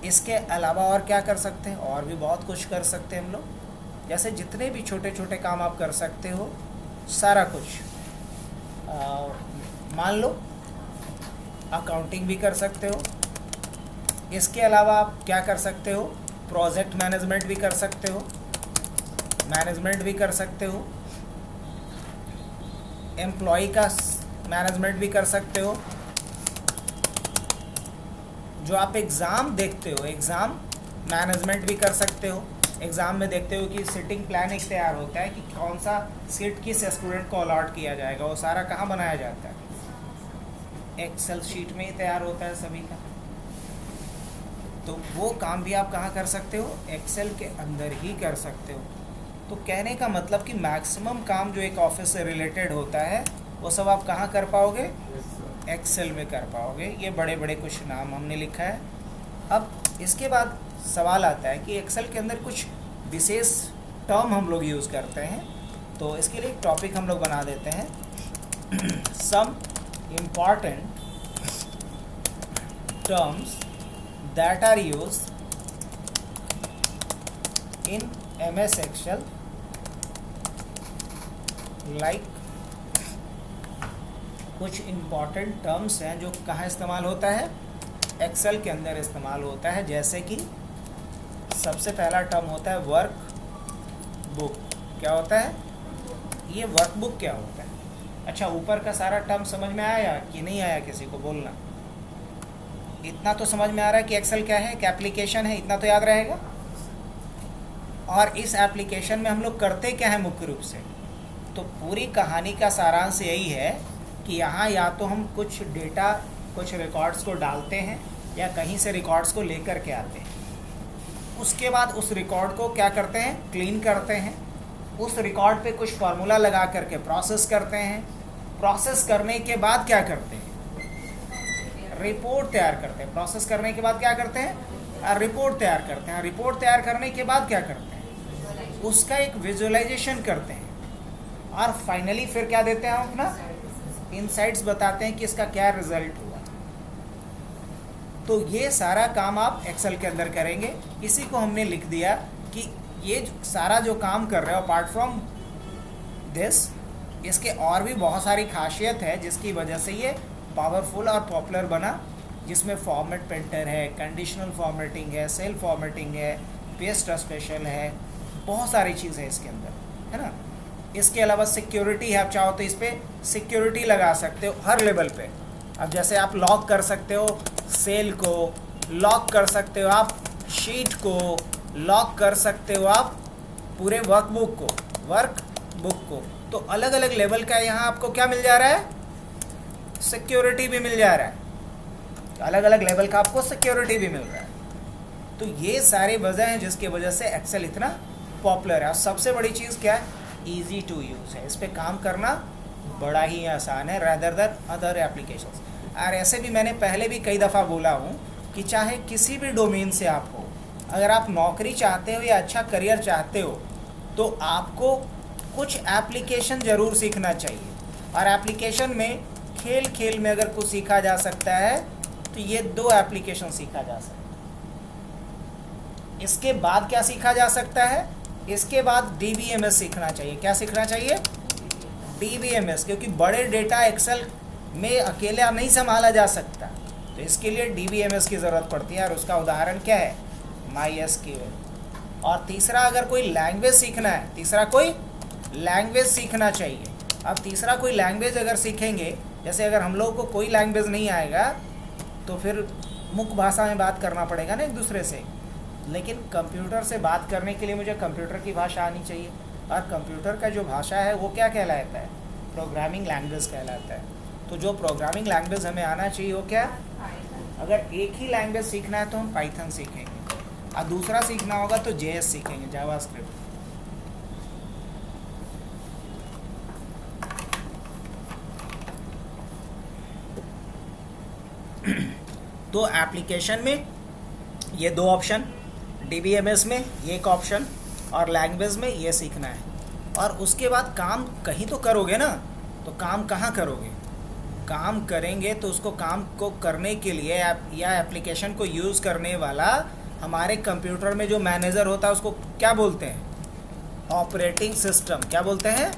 इसके अलावा और क्या कर सकते हैं? और भी बहुत कुछ कर सकते हैं हम लोग। जैसे जितने भी छोटे छोटे काम आप कर सकते हो, सारा कुछ। मान लो अकाउंटिंग भी कर सकते हो। इसके अलावा आप क्या कर सकते हो? प्रोजेक्ट मैनेजमेंट भी कर सकते हो, मैनेजमेंट भी कर सकते हो, एम्प्लॉय का मैनेजमेंट भी कर सकते हो। जो आप एग्ज़ाम देखते हो, एग्ज़ाम मैनेजमेंट भी कर सकते हो। एग्ज़ाम में देखते हो कि सिटिंग प्लान एक तैयार होता है कि कौन सा सीट किस स्टूडेंट को अलॉट किया जाएगा, वो सारा कहाँ बनाया जाता है? एक्सेल शीट में ही तैयार होता है सभी का। तो वो काम भी आप कहाँ कर सकते हो? एक्सेल के अंदर ही कर सकते हो। तो कहने का मतलब कि मैक्सिमम काम जो एक ऑफिस से रिलेटेड होता है वो सब आप कहाँ कर पाओगे? एक्सेल में कर पाओगे। ये बड़े बड़े कुछ नाम हमने लिखा है। अब इसके बाद सवाल आता है कि एक्सेल के अंदर कुछ विशेष टर्म हम लोग यूज़ करते हैं, तो इसके लिए एक टॉपिक हम लोग बना देते हैं some important terms that are used in MS Excel like. कुछ इम्पॉर्टेंट टर्म्स हैं जो कहाँ इस्तेमाल होता है? एक्सेल के अंदर इस्तेमाल होता है। जैसे कि सबसे पहला टर्म होता है वर्क बुक। क्या होता है ये वर्क बुक? क्या होता है? अच्छा, ऊपर का सारा टर्म समझ में आया कि नहीं आया? किसी को बोलना। इतना तो समझ में आ रहा है कि एक्सेल क्या है, एक एप्लीकेशन है, इतना तो याद रहेगा। और इस एप्लीकेशन में हम लोग करते क्या है मुख्य रूप से? तो पूरी कहानी का सारांश यही है कि यहाँ या तो हम कुछ डेटा, कुछ रिकॉर्ड्स को डालते हैं या कहीं से रिकॉर्ड्स को लेकर के आते हैं। उसके बाद उस रिकॉर्ड को क्या करते हैं? क्लीन करते हैं। उस रिकॉर्ड पे कुछ फार्मूला लगा करके प्रोसेस करते हैं। प्रोसेस करने के बाद क्या करते हैं? रिपोर्ट तैयार करते हैं। प्रोसेस करने के बाद क्या करते हैं? रिपोर्ट तैयार करते हैं। रिपोर्ट तैयार करने के बाद क्या करते हैं? उसका एक विजुअलाइजेशन करते हैं और फाइनली फिर क्या देते हैं? हम अपना इनसाइट्स बताते हैं कि इसका क्या रिजल्ट हुआ। तो ये सारा काम आप एक्सेल के अंदर करेंगे। इसी को हमने लिख दिया कि ये सारा जो काम कर रहे हो अपार्ट फ्रॉम दिस, इसके और भी बहुत सारी खासियत है जिसकी वजह से ये पावरफुल और पॉपुलर बना, जिसमें फॉर्मेट पेंटर है, कंडीशनल फॉर्मेटिंग है, सेल फॉर्मेटिंग है, पेस्ट स्पेशल है, बहुत सारी चीज़ें इसके अंदर, है ना। इसके अलावा सिक्योरिटी है, आप चाहो तो इस पर सिक्योरिटी लगा सकते हो हर लेवल पे। अब जैसे आप लॉक कर सकते हो सेल को, लॉक कर सकते हो आप शीट को, लॉक कर सकते हो आप पूरे वर्कबुक को। तो अलग अलग लेवल का यहाँ आपको क्या मिल जा रहा है? सिक्योरिटी भी मिल जा रहा है। अलग अलग लेवल का आपको सिक्योरिटी भी मिल रहा है। तो ये सारी वजह हैं जिसकी वजह से एक्सेल इतना पॉपुलर है। और सबसे बड़ी चीज़ क्या है? ईजी टू यूज़ है। इस पर काम करना बड़ा ही आसान है रैदर देन अदर एप्लीकेशंस। और ऐसे भी मैंने पहले भी कई दफ़ा बोला हूँ कि चाहे किसी भी डोमेन से आप हो, अगर आप नौकरी चाहते हो या अच्छा करियर चाहते हो तो आपको कुछ एप्लीकेशन ज़रूर सीखना चाहिए। और एप्लीकेशन में खेल खेल में अगर कुछ सीखा जा सकता है तो ये 2 एप्लीकेशन सीखा जा सकता है। इसके बाद क्या सीखा जा सकता है? इसके बाद DBMS सीखना चाहिए। क्या सीखना चाहिए? DBMS, क्योंकि बड़े डेटा एक्सेल में अकेले नहीं संभाला जा सकता, तो इसके लिए DBMS की ज़रूरत पड़ती है। और उसका उदाहरण क्या है? MySQL। और तीसरा, अगर कोई लैंग्वेज सीखना है, तीसरा कोई लैंग्वेज सीखना चाहिए। अब तीसरा कोई लैंग्वेज अगर सीखेंगे, जैसे अगर हम लोगों को कोई लैंग्वेज नहीं आएगा तो फिर मुख्य भाषा में बात करना पड़ेगा ना एक दूसरे से। लेकिन कंप्यूटर से बात करने के लिए मुझे कंप्यूटर की भाषा आनी चाहिए। और कंप्यूटर का जो भाषा है वो क्या कहलाता है? प्रोग्रामिंग लैंग्वेज कहलाता है। तो जो प्रोग्रामिंग लैंग्वेज हमें आना चाहिए वो क्या? अगर एक ही लैंग्वेज सीखना है तो हम पाइथन सीखेंगे, और दूसरा सीखना होगा तो JS सीखेंगे, जावास्क्रिप्ट। तो एप्लीकेशन में ये 2 ऑप्शन, DBMS में ये एक ऑप्शन, और लैंग्वेज में ये सीखना है। और उसके बाद काम कहीं तो करोगे ना, तो काम कहाँ करोगे? काम करेंगे तो उसको काम को करने के लिए या एप्लीकेशन को यूज़ करने वाला हमारे कंप्यूटर में जो मैनेजर होता है उसको क्या बोलते हैं? Operating system. क्या बोलते हैं?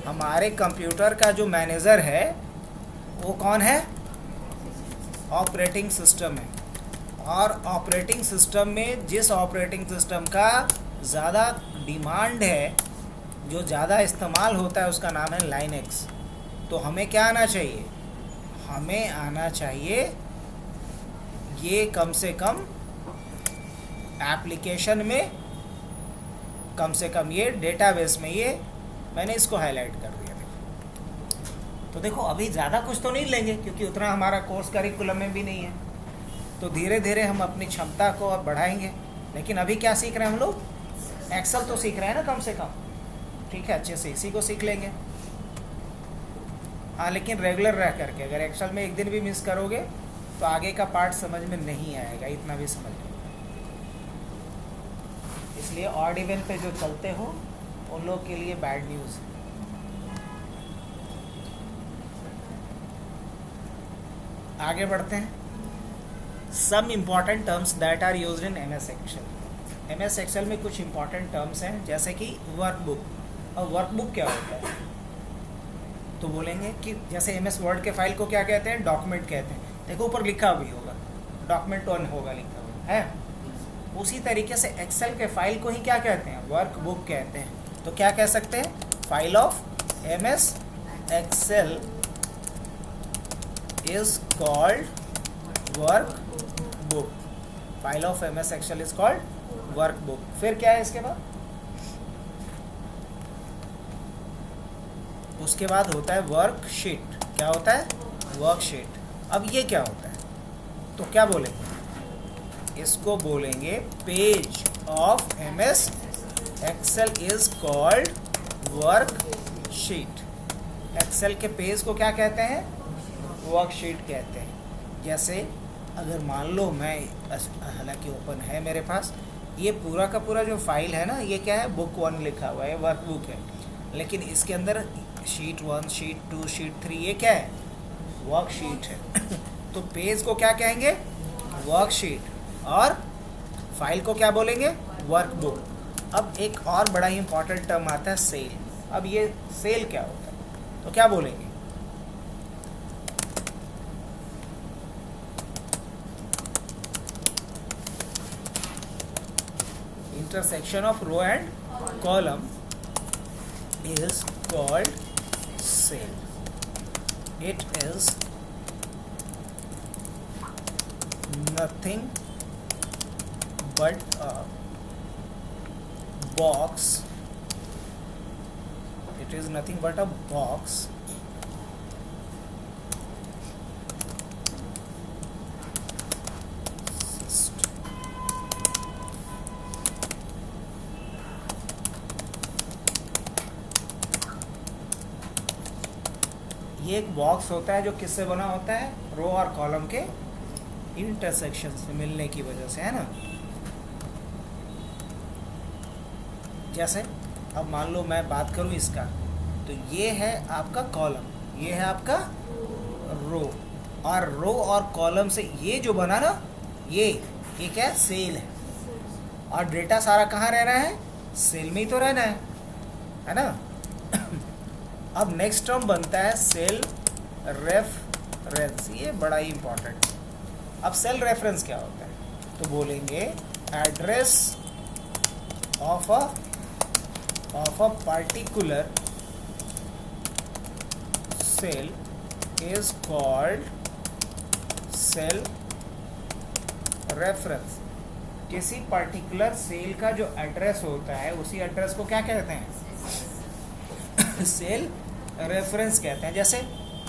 हमारे कंप्यूटर का जो मैनेजर है वो कौन है? ऑपरेटिंग सिस्टम है। और ऑपरेटिंग सिस्टम में जिस ऑपरेटिंग सिस्टम का ज़्यादा डिमांड है, जो ज़्यादा इस्तेमाल होता है, उसका नाम है लाइनेक्स। तो हमें क्या आना चाहिए? हमें आना चाहिए ये कम से कम एप्लीकेशन में, कम से कम ये डेटाबेस में, ये मैंने इसको हाईलाइट कर दिया। तो देखो अभी ज़्यादा कुछ तो नहीं लेंगे क्योंकि उतना हमारा कोर्स करिकुलम में भी नहीं है, तो धीरे धीरे हम अपनी क्षमता को और बढ़ाएंगे। लेकिन अभी क्या सीख रहे हैं हम लोग? एक्सेल तो सीख रहे हैं ना कम से कम, ठीक है, अच्छे से इसी को सीख लेंगे। हाँ, लेकिन रेगुलर रह करके, अगर एक्सेल में एक दिन भी मिस करोगे तो आगे का पार्ट समझ में नहीं आएगा, इतना भी समझ लो। इसलिए ऑड इवन पे जो चलते हो उन लोग के लिए बैड न्यूज़ है। आगे बढ़ते हैं। Some important terms that are used in MS Excel. MS Excel में कुछ इम्पॉर्टेंट टर्म्स हैं, जैसे कि वर्कबुक। और वर्कबुक क्या होता है? तो बोलेंगे कि जैसे MS वर्ड के फाइल को क्या कहते हैं? डॉक्यूमेंट कहते हैं। देखो ऊपर लिखा भी होगा, डॉक्यूमेंट 1 होगा लिखा हुआ है। उसी तरीके से एक्सेल के फाइल को ही क्या कहते हैं? वर्कबुक कहते हैं। तो क्या कह सकते हैं? File of MS Excel is called workbook। File of MS Excel is called workbook. फिर क्या है इसके बाद? उसके बाद होता है वर्कशीट। क्या होता है? वर्कशीट। अब ये क्या होता है? तो क्या बोलेंगे? इसको बोलेंगे page of MS Excel is called worksheet. Excel के पेज को क्या कहते हैं? वर्कशीट कहते हैं। जैसे अगर मान लो मैं, हालांकि ओपन है मेरे पास, ये पूरा का पूरा जो फाइल है ना, ये क्या है? बुक 1 लिखा हुआ है, वर्कबुक है, लेकिन इसके अंदर शीट 1, शीट 2, शीट 3, ये क्या है? वर्कशीट है। तो पेज को क्या कहेंगे? वर्कशीट। और फाइल को क्या बोलेंगे? वर्कबुक। अब एक और बड़ा ही इंपॉर्टेंट टर्म आता है, सेल। अब ये सेल क्या होता है? तो क्या बोलेंगे? Intersection of row and column is called cell. It is nothing but a box. It is nothing but a box ये एक बॉक्स होता है जो किससे बना होता है? रो और कॉलम के इंटरसेक्शन से मिलने की वजह से, है ना। जैसे अब मान लो मैं बात करूं इसका, तो ये है आपका कॉलम, ये है आपका रो, और रो और कॉलम से ये जो बना ना, ये क्या है? सेल है। और डेटा सारा कहाँ रह रहा है? सेल में ही तो रहना है ना। अब नेक्स्ट टर्म बनता है सेल रेफरेंस। ये बड़ा ही इंपॉर्टेंट। अब सेल रेफरेंस क्या होता है? तो बोलेंगे address of a particular cell is called cell reference. किसी पर्टिकुलर सेल का जो एड्रेस होता है, उसी एड्रेस को क्या कहते हैं? सेल रेफरेंस कहते हैं। जैसे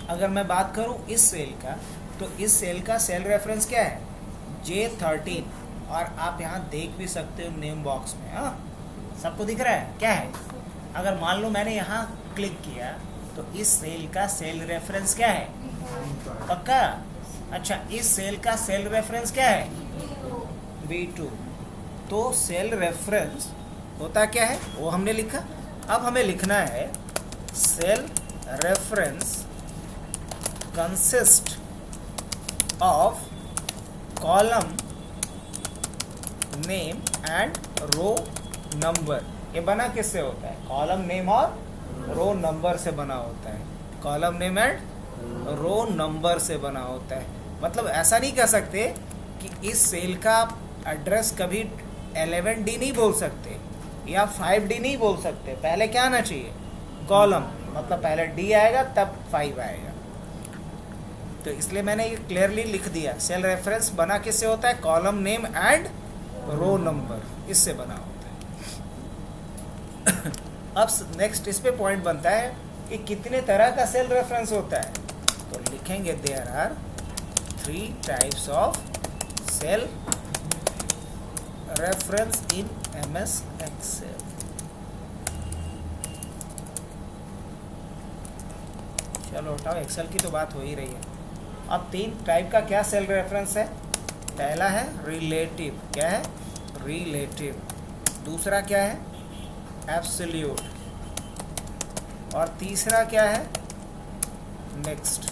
अगर मैं बात करूं इस सेल का, तो इस सेल का सेल रेफरेंस क्या है? J13। और आप यहाँ देख भी सकते हो नेम बॉक्स में, हाँ सबको दिख रहा है क्या है? अगर मान लो मैंने यहाँ क्लिक किया, तो इस सेल का सेल रेफरेंस क्या है? पक्का? अच्छा, इस सेल का सेल रेफरेंस क्या है? B2। तो सेल रेफरेंस होता क्या है वो हमने लिखा। अब हमें लिखना है cell reference consist of column name and row number. ये बना किससे होता है? कॉलम नेम और रो नंबर से बना होता है। Column name and row number से बना होता है। मतलब ऐसा नहीं कह सकते कि इस सेल का एड्रेस कभी 11D नहीं बोल सकते या 5D नहीं बोल सकते। पहले क्या आना चाहिए? कॉलम, मतलब पहले D आएगा तब 5 आएगा। तो इसलिए मैंने ये क्लियरली लिख दिया, सेल रेफरेंस बना किससे होता है? Column name and row number, इससे बना होता है। अब नेक्स्ट इस पे पॉइंट बनता है कि कितने तरह का सेल रेफरेंस होता है। तो लिखेंगे there are 3 types of cell reference in MS Excel। चलो हटाओ, एक्सेल की तो बात हो ही रही है। अब 3 टाइप का क्या सेल रेफरेंस है? पहला है रिलेटिव। क्या है? रिलेटिव। दूसरा क्या है? एब्सोल्यूट। और तीसरा क्या है? मिक्स्ड।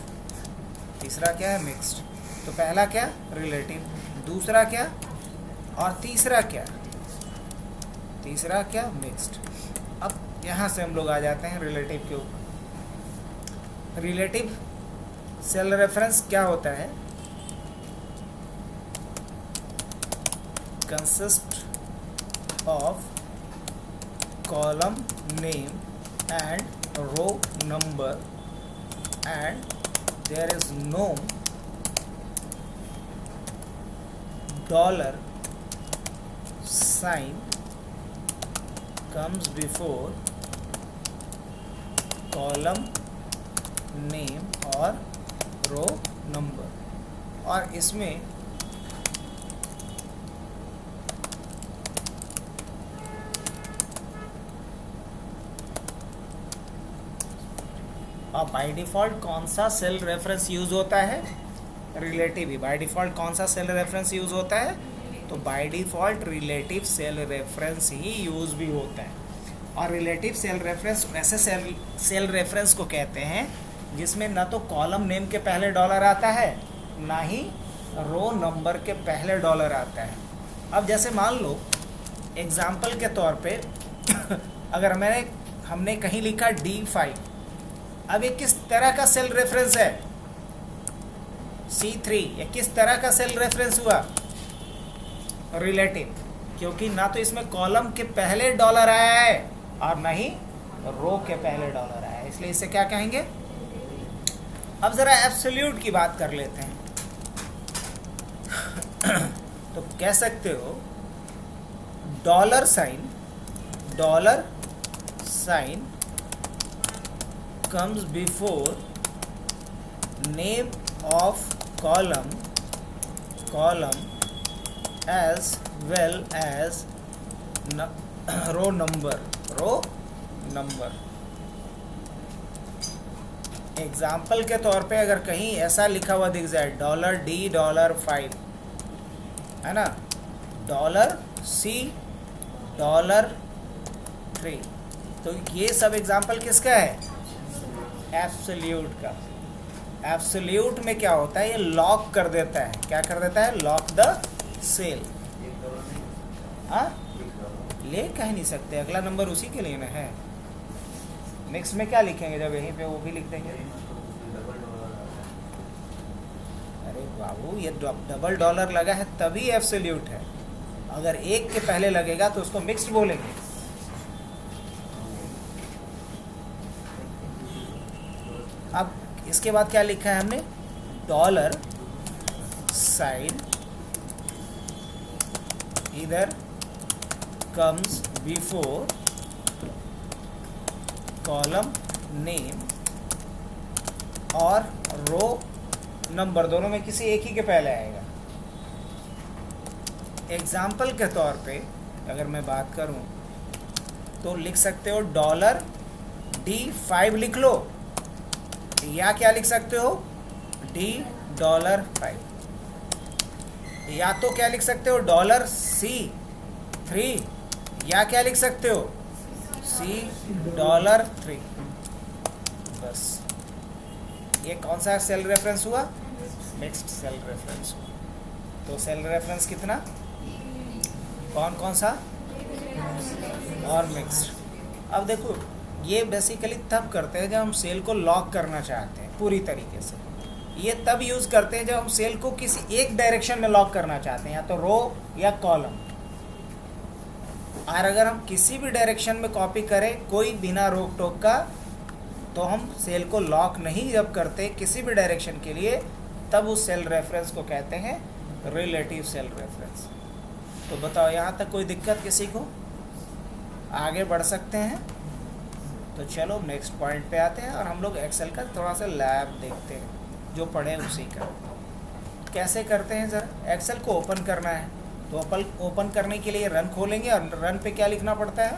तीसरा क्या है? मिक्स्ड। तो पहला क्या? रिलेटिव। दूसरा क्या? और तीसरा क्या? तीसरा क्या? मिक्स्ड। अब यहाँ से हम लोग आ जाते हैं रिलेटिव के ऊपर। रिलेटिव सेल रेफरेंस क्या होता है? Consist of column name and row number and there is no dollar sign comes before column name और रो नंबर। और इसमें और बाय डिफ़ॉल्ट कौन सा सेल रेफरेंस यूज़ होता है? Relative he. बाय डिफ़ॉल्ट कौन सा सेल रेफरेंस यूज़ होता है? तो by default relative cell reference ही यूज़ भी होता है। और रिलेटिव सेल रेफरेंस ऐसे सेल रेफरेंस को कहते हैं जिसमें ना तो कॉलम नेम के पहले डॉलर आता है, ना ही रो नंबर के पहले डॉलर आता है। अब जैसे मान लो एग्जाम्पल के तौर पे अगर हमने कहीं लिखा D5, अब ये किस तरह का सेल रेफरेंस है? C3, ये किस तरह का सेल रेफरेंस हुआ? रिलेटिव, क्योंकि ना तो इसमें कॉलम के पहले डॉलर आया है और ना ही रो के पहले डॉलर आया है, इसलिए इसे क्या कहेंगे? अब ज़रा एब्सोल्यूट की बात कर लेते हैं। तो कह सकते हो dollar sign comes before name of column as well as row number। Example के तौर पे अगर कहीं ऐसा लिखा हुआ दिख जाए $D$5, है ना, $C$3, तो ये सब एग्जाम्पल किसका है? एब्सोल्यूट का। एब्सोल्यूट में क्या होता है? ये लॉक कर देता है। क्या कर देता है? Lock the cell. हाँ, ले कह नहीं सकते, अगला नंबर उसी के लिए ना है। मिक्स में क्या लिखेंगे? जब यहीं पे वो भी लिख देंगे। अरे बाबू, ये डबल डॉलर लगा है तभी एब्सोल्यूट है। अगर एक के पहले लगेगा तो उसको मिक्स्ड बोलेंगे। अब इसके बाद क्या लिखा है हमने? डॉलर साइन इधर कम्स बिफोर कॉलम नेम और रो नंबर, दोनों में किसी एक ही के पहले आएगा। एग्जाम्पल के तौर पे अगर मैं बात करूं तो लिख सकते हो $D5 लिख लो, या क्या लिख सकते हो? $5, या तो क्या लिख सकते हो? $C3, या क्या लिख सकते हो? $C$3। बस, ये कौन सा सेल रेफरेंस हुआ? मिक्स्ड सेल रेफरेंस हुआ। तो सेल रेफरेंस कितना? कौन कौन सा? और मिक्स्ड। अब देखो, ये बेसिकली तब करते हैं जब हम सेल को लॉक करना चाहते हैं पूरी तरीके से। ये तब यूज़ करते हैं जब हम सेल को किसी एक डायरेक्शन में लॉक करना चाहते हैं, या तो रो या कॉलम। और अगर हम किसी भी डायरेक्शन में कॉपी करें कोई बिना रोक टोक का, तो हम सेल को लॉक नहीं जब करते किसी भी डायरेक्शन के लिए, तब उस सेल रेफरेंस को कहते हैं रिलेटिव सेल रेफरेंस। तो बताओ, यहाँ तक कोई दिक्कत किसी को? आगे बढ़ सकते हैं? तो चलो नेक्स्ट पॉइंट पे आते हैं और हम लोग एक्सेल का थोड़ा सा लैब देखते हैं, जो पढ़े उसी का। कैसे करते हैं ज़रा? एक्सेल को ओपन करना है, तो ओपन करने के लिए रन खोलेंगे और रन पे क्या लिखना पड़ता है?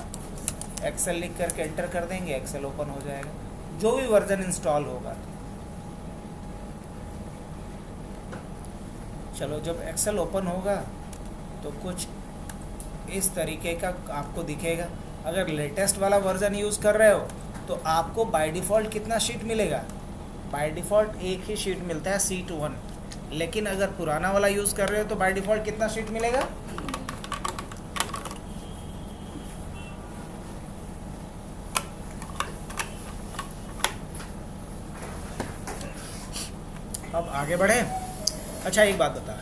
एक्सेल लिख करके एंटर कर देंगे, एक्सेल ओपन हो जाएगा, जो भी वर्जन इंस्टॉल होगा। चलो, जब एक्सेल ओपन होगा तो कुछ इस तरीके का आपको दिखेगा। अगर लेटेस्ट वाला वर्जन यूज़ कर रहे हो तो आपको बाय डिफ़ॉल्ट कितना शीट मिलेगा? बाय डिफ़ॉल्ट एक ही शीट मिलता है, Sheet 1। लेकिन अगर पुराना वाला यूज़ कर रहे हो तो बाय डिफ़ॉल्ट कितना शीट मिलेगा? अब आगे बढ़े। अच्छा, एक बात बता,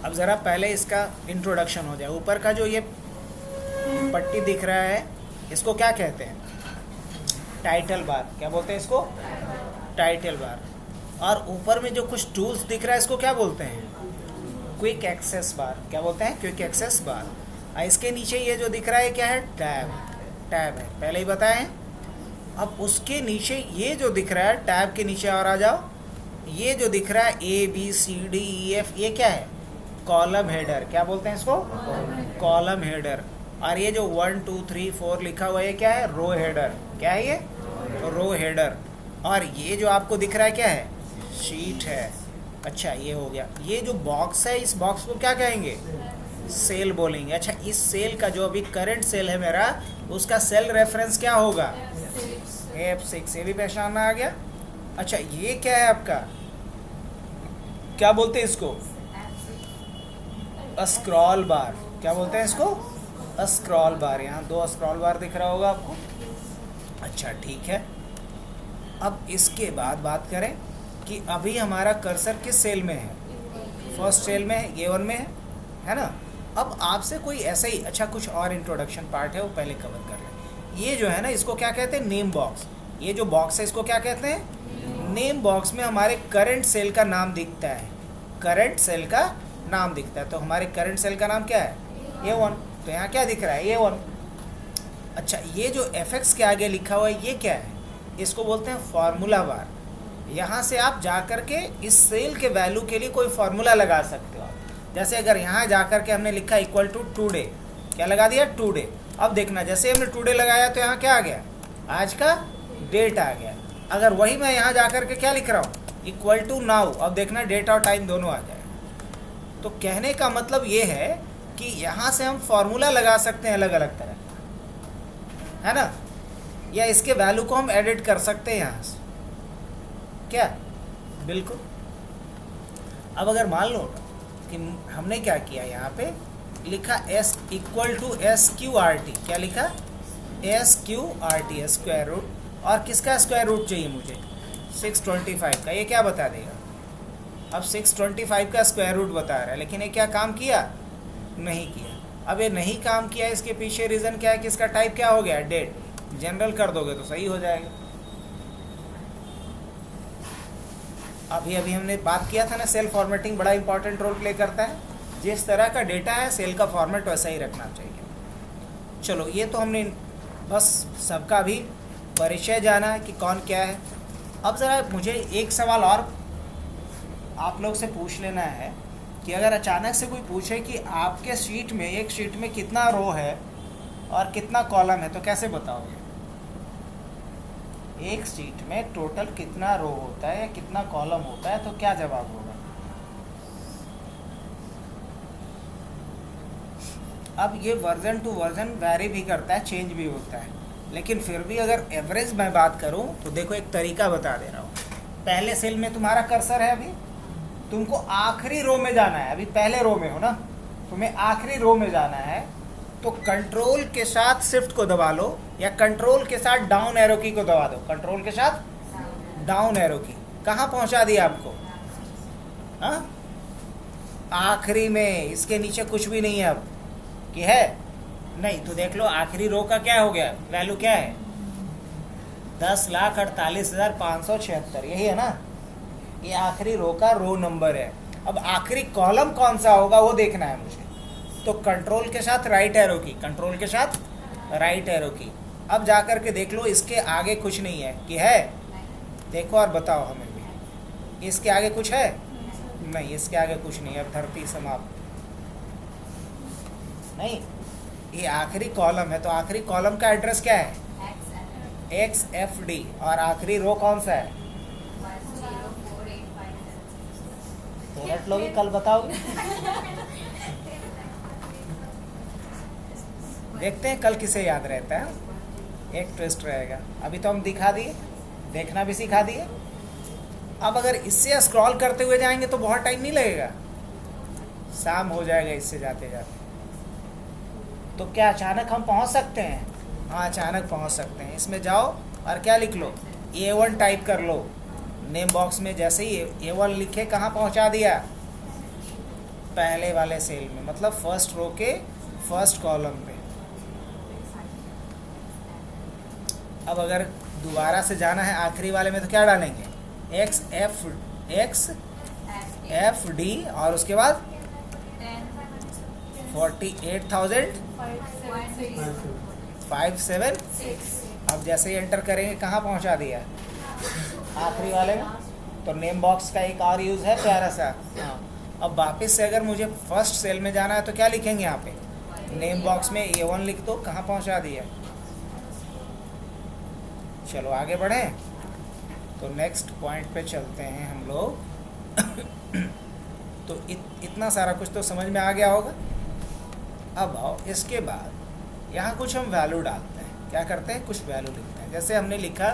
अब ज़रा पहले इसका इंट्रोडक्शन हो जाए। ऊपर का जो ये पट्टी दिख रहा है, इसको क्या कहते हैं? Title bar. क्या बोलते हैं इसको? Title bar. और ऊपर में जो कुछ टूल्स दिख रहा है, इसको क्या बोलते हैं? क्विक एक्सेस बार। क्या बोलते हैं? क्विक एक्सेस बार। और इसके नीचे ये जो दिख रहा है क्या है? टैब है, पहले ही बताएं। अब उसके नीचे ये जो दिख रहा है, टैब के नीचे और आ जाओ, ये जो दिख रहा है ABCDEF, ये क्या है? Column header. क्या बोलते हैं इसको? Column header. और ये जो 1 2 3 4 लिखा हुआ है, क्या है? Row header. क्या है ये? Row header. और ये जो आपको दिख रहा है क्या है, शीट है। अच्छा ये हो गया। ये जो बॉक्स है, इस बॉक्स को क्या कहेंगे, सेल बोलेंगे। अच्छा इस सेल का जो अभी करंट सेल है मेरा, उसका सेल रेफरेंस क्या होगा, F6। ये भी पहचानना आ गया। अच्छा ये क्या है आपका, क्या बोलते हैं इसको, स्क्रॉल बार। क्या बोलते हैं इसको, स्क्रॉल बार। यहाँ 2 स्क्रॉल बार दिख रहा होगा आपको। अच्छा ठीक है। अब इसके बाद बात करें कि अभी हमारा कर्सर किस सेल में है, फर्स्ट सेल में है, A1 में है ना। अब आपसे कोई ऐसा ही अच्छा कुछ और इंट्रोडक्शन पार्ट है वो पहले कवर कर लें। ये जो है ना, इसको क्या कहते हैं, नेम बॉक्स। ये जो बॉक्स है इसको क्या कहते हैं, नेम बॉक्स में हमारे करंट सेल का नाम दिखता है, करंट सेल का नाम दिखता है। तो हमारे करंट सेल का नाम क्या है, A1। तो यहाँ क्या दिख रहा है, A1। अच्छा ये जो F6 के आगे लिखा हुआ है ये क्या है, इसको बोलते हैं फार्मूला बार। यहाँ से आप जा कर के इस सेल के वैल्यू के लिए कोई फार्मूला लगा सकते हो। जैसे अगर यहाँ जा कर के हमने लिखा इक्वल टू टुडे, क्या लगा दिया, टुडे। अब देखना जैसे हमने टुडे लगाया तो यहाँ क्या आ गया, आज का डेट आ गया। अगर वही मैं यहाँ जा कर के क्या लिख रहा हूँ, इक्वल टू नाउ, अब देखना डेट और टाइम दोनों आ जाएगा। तो कहने का मतलब ये है कि यहाँ से हम फार्मूला लगा सकते हैं अलग अलग तरह, है ना, या इसके वैल्यू को हम एडिट कर सकते हैं यहाँ से, क्या, बिल्कुल। अब अगर मान लो कि हमने क्या किया, यहाँ पे लिखा S इक्वल टू SQRT, क्या लिखा, SQRT, स्क्वायर रूट। और किसका स्क्वायर रूट चाहिए मुझे, 625 का। ये क्या बता देगा, अब 625 का स्क्वायर रूट बता रहा है, लेकिन ये क्या काम किया, नहीं किया। अब ये नहीं काम किया, इसके पीछे रीज़न क्या है कि इसका टाइप क्या हो गया, डेट। जनरल कर दोगे तो सही हो जाएगा। अभी हमने बात किया था ना, सेल फॉर्मेटिंग बड़ा इंपॉर्टेंट रोल प्ले करता है। जिस तरह का डेटा है सेल का फॉर्मेट वैसा ही रखना चाहिए। चलो ये तो हमने बस सबका भी परिचय जाना है कि कौन क्या है। अब ज़रा मुझे एक सवाल और आप लोग से पूछ लेना है कि अगर अचानक से कोई पूछे कि आपके शीट में, एक शीट में कितना रो है और कितना कॉलम है, तो कैसे बताओगे, एक शीट में टोटल कितना रो होता है या कितना कॉलम होता है, तो क्या जवाब होगा। अब ये वर्जन टू वर्जन वैरी भी करता है, चेंज भी होता है, लेकिन फिर भी अगर एवरेज मैं बात करूं तो देखो एक तरीका बता दे रहा हूँ। पहले सेल में तुम्हारा कर्सर है, अभी तुमको आखिरी रो में जाना है, अभी पहले रो में हो ना, तुम्हें आखिरी रो में जाना है, तो कंट्रोल के साथ शिफ्ट को दबा लो या कंट्रोल के साथ डाउन एरो की को दबा दो। कंट्रोल के साथ डाउन एरो की, कहाँ पहुँचा दिया आपको, हाँ आखिरी में, इसके नीचे कुछ भी नहीं है अब कि है नहीं। तो देख लो आखिरी रो का क्या हो गया, वैल्यू क्या है, 10,48,576, यही है ना, ये आखिरी रो का रो नंबर है। अब आखिरी कॉलम कौन सा होगा वो देखना है मुझे, तो कंट्रोल के साथ राइट एरो की, कंट्रोल के साथ राइट एरो की। अब जा कर के देख लो इसके आगे कुछ नहीं है कि है, देखो और बताओ हमें भी, इसके आगे कुछ है, नहीं इसके आगे कुछ नहीं है। अब धरती समाप्त नहीं, ये आखिरी कॉलम है, तो आखिरी कॉलम का एड्रेस क्या है, XFD, और आखिरी रो कौन सा है, रट लोगी, कल बताओगे। देखते हैं कल किसे याद रहता है, एक ट्विस्ट रहेगा। अभी तो हम दिखा दिए, देखना भी सिखा दिए। अब अगर इससे स्क्रॉल करते हुए जाएंगे तो बहुत टाइम नहीं लगेगा, शाम हो जाएगा इससे जाते जाते। तो क्या अचानक हम पहुंच सकते हैं, हाँ अचानक पहुंच सकते हैं। इसमें जाओ और क्या लिख लो, A1 टाइप कर लो नेम बॉक्स में। जैसे ही A1 लिखे, कहाँ पहुंचा दिया, पहले वाले सेल में, मतलब फर्स्ट रो के फर्स्ट कॉलम पे। अब अगर दोबारा से जाना है आखिरी वाले में तो क्या डालेंगे, XFD और उसके बाद 48,576। अब जैसे ही एंटर करेंगे कहाँ पहुँचा दिया, आखिरी वाले में। तो नेम बॉक्स का एक और यूज़ है प्यारा सा। हाँ, अब वापस से अगर मुझे फर्स्ट सेल में जाना है तो क्या लिखेंगे यहाँ पे, नेम बॉक्स में A1 लिख दो, कहाँ पहुँचा दिया। चलो आगे बढ़ें। तो नेक्स्ट पॉइंट पे चलते हैं हम लोग। तो इतना सारा कुछ तो समझ में आ गया होगा। अब आओ, इसके बाद यहाँ कुछ हम वैल्यू डालते हैं। क्या करते हैं? कुछ वैल्यू लिखते हैं। जैसे हमने लिखा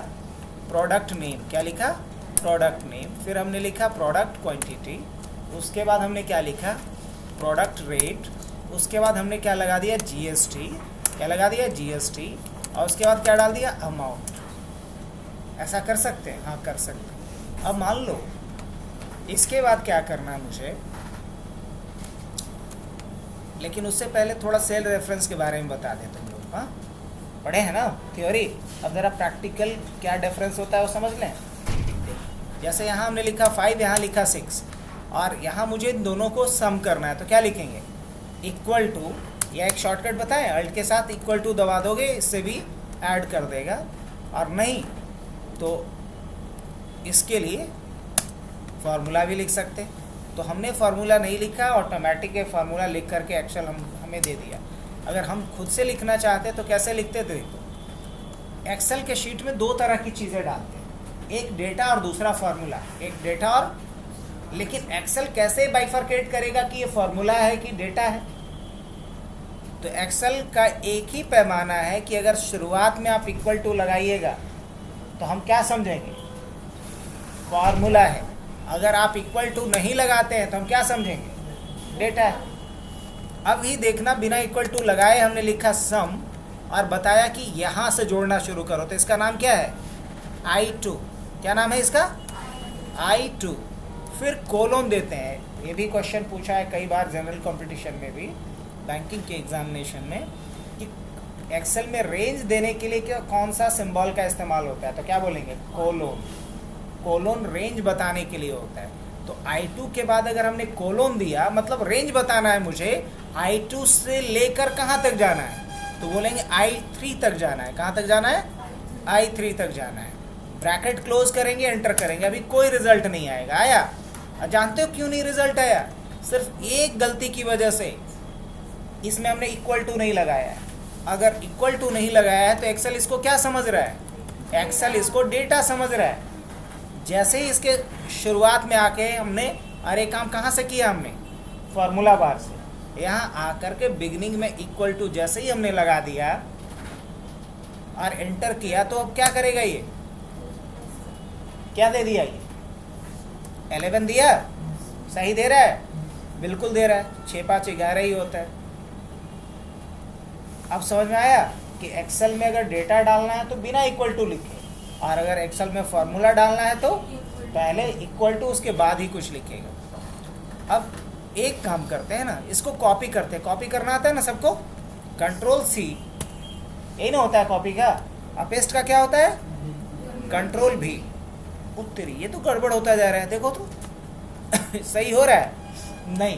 प्रोडक्ट नेम, क्या लिखा? Product name. फिर हमने लिखा प्रोडक्ट क्वांटिटी। उसके बाद हमने क्या लिखा? Product rate. उसके बाद हमने क्या लगा दिया? जीएसटी। क्या लगा दिया? जीएसटी। और उसके बाद क्या डाल दिया? अमाउंट। ऐसा कर सकते हैं? हाँ, कर सकते हैं। अब मान लो इसके बाद क्या करना है मुझे, लेकिन उससे पहले थोड़ा सेल रेफरेंस के बारे में बता दें तुम लोग। हाँ, पढ़े हैं ना थ्योरी? अब ज़रा प्रैक्टिकल क्या डिफरेंस होता है वो समझ लें। जैसे यहाँ हमने लिखा 5, यहाँ लिखा 6, और यहाँ मुझे इन दोनों को सम करना है, तो क्या लिखेंगे? इक्वल टू, या एक शॉर्टकट बताएं, अल्ट के साथ इक्वल टू दबा दोगे, इससे भी ऐड कर देगा। और नहीं तो इसके लिए फार्मूला भी लिख सकते। तो हमने फार्मूला नहीं लिखा, ऑटोमेटिक फार्मूला लिख करके एक्सेल हमें दे दिया। अगर हम खुद से लिखना चाहते तो कैसे लिखते थे? देखो, एक्सेल के शीट में दो तरह की चीज़ें डालते हैं, एक डेटा और दूसरा फार्मूला। एक डेटा और, लेकिन एक्सेल कैसे बाइफरकेट करेगा कि ये फार्मूला है कि डेटा है? तो एक्सेल का एक ही पैमाना है कि अगर शुरुआत में आप इक्वल टू लगाइएगा तो हम क्या समझेंगे? फार्मूला है। अगर आप इक्वल टू नहीं लगाते हैं तो हम क्या समझेंगे? डेटा है। अब ही देखना, बिना इक्वल टू लगाए हमने लिखा सम और बताया कि यहाँ से जोड़ना शुरू करो। तो इसका नाम क्या है? I2। क्या नाम है इसका? I2। फिर कोलोन देते हैं। ये भी क्वेश्चन पूछा है कई बार जनरल कंपटीशन में भी, बैंकिंग के एग्जामिनेशन में, कि एक्सेल में रेंज देने के लिए क्या कौन सा सिंबल का इस्तेमाल होता है? तो क्या बोलेंगे? कोलोन। कोलोन रेंज बताने के लिए होता है। तो I2 के बाद अगर हमने कोलोन दिया, मतलब रेंज बताना है मुझे, I2 से लेकर कहाँ तक जाना है? तो बोलेंगे I3 तक जाना है। कहाँ तक जाना है? I3 तक जाना है। ब्रैकेट क्लोज करेंगे, एंटर करेंगे, अभी कोई रिजल्ट नहीं आएगा। आया? जानते हो क्यों नहीं रिजल्ट आया? सिर्फ एक गलती की वजह से, इसमें हमने इक्वल टू नहीं लगाया है। अगर इक्वल टू नहीं लगाया है तो एक्सेल इसको क्या समझ रहा है? एक्सेल इसको डेटा समझ रहा है। जैसे ही इसके शुरुआत में आके हमने, अरे काम कहाँ से किया हमने? फार्मूला बार से। यहाँ आकर के बिगिनिंग में इक्वल टू जैसे ही हमने लगा दिया और एंटर किया, तो अब क्या करेगा? ये क्या दे दिया? ये 11 दिया। सही दे रहा है? बिल्कुल दे रहा है। 6 5 11 ही होता है। अब समझ में आया कि एक्सेल में अगर डेटा डालना है तो बिना इक्वल टू लिखे, और अगर एक्सेल में फार्मूला डालना है तो पहले इक्वल टू, उसके बाद ही कुछ लिखेगा। अब एक काम करते हैं ना, इसको कॉपी करते हैं। कॉपी करना आता है ना सबको? Control C। यही ना होता है कॉपी का। अब पेस्ट का क्या होता है? Control V। उत्तरी, ये तो गड़बड़ होता जा रहा है। देखो तो सही हो रहा है? नहीं,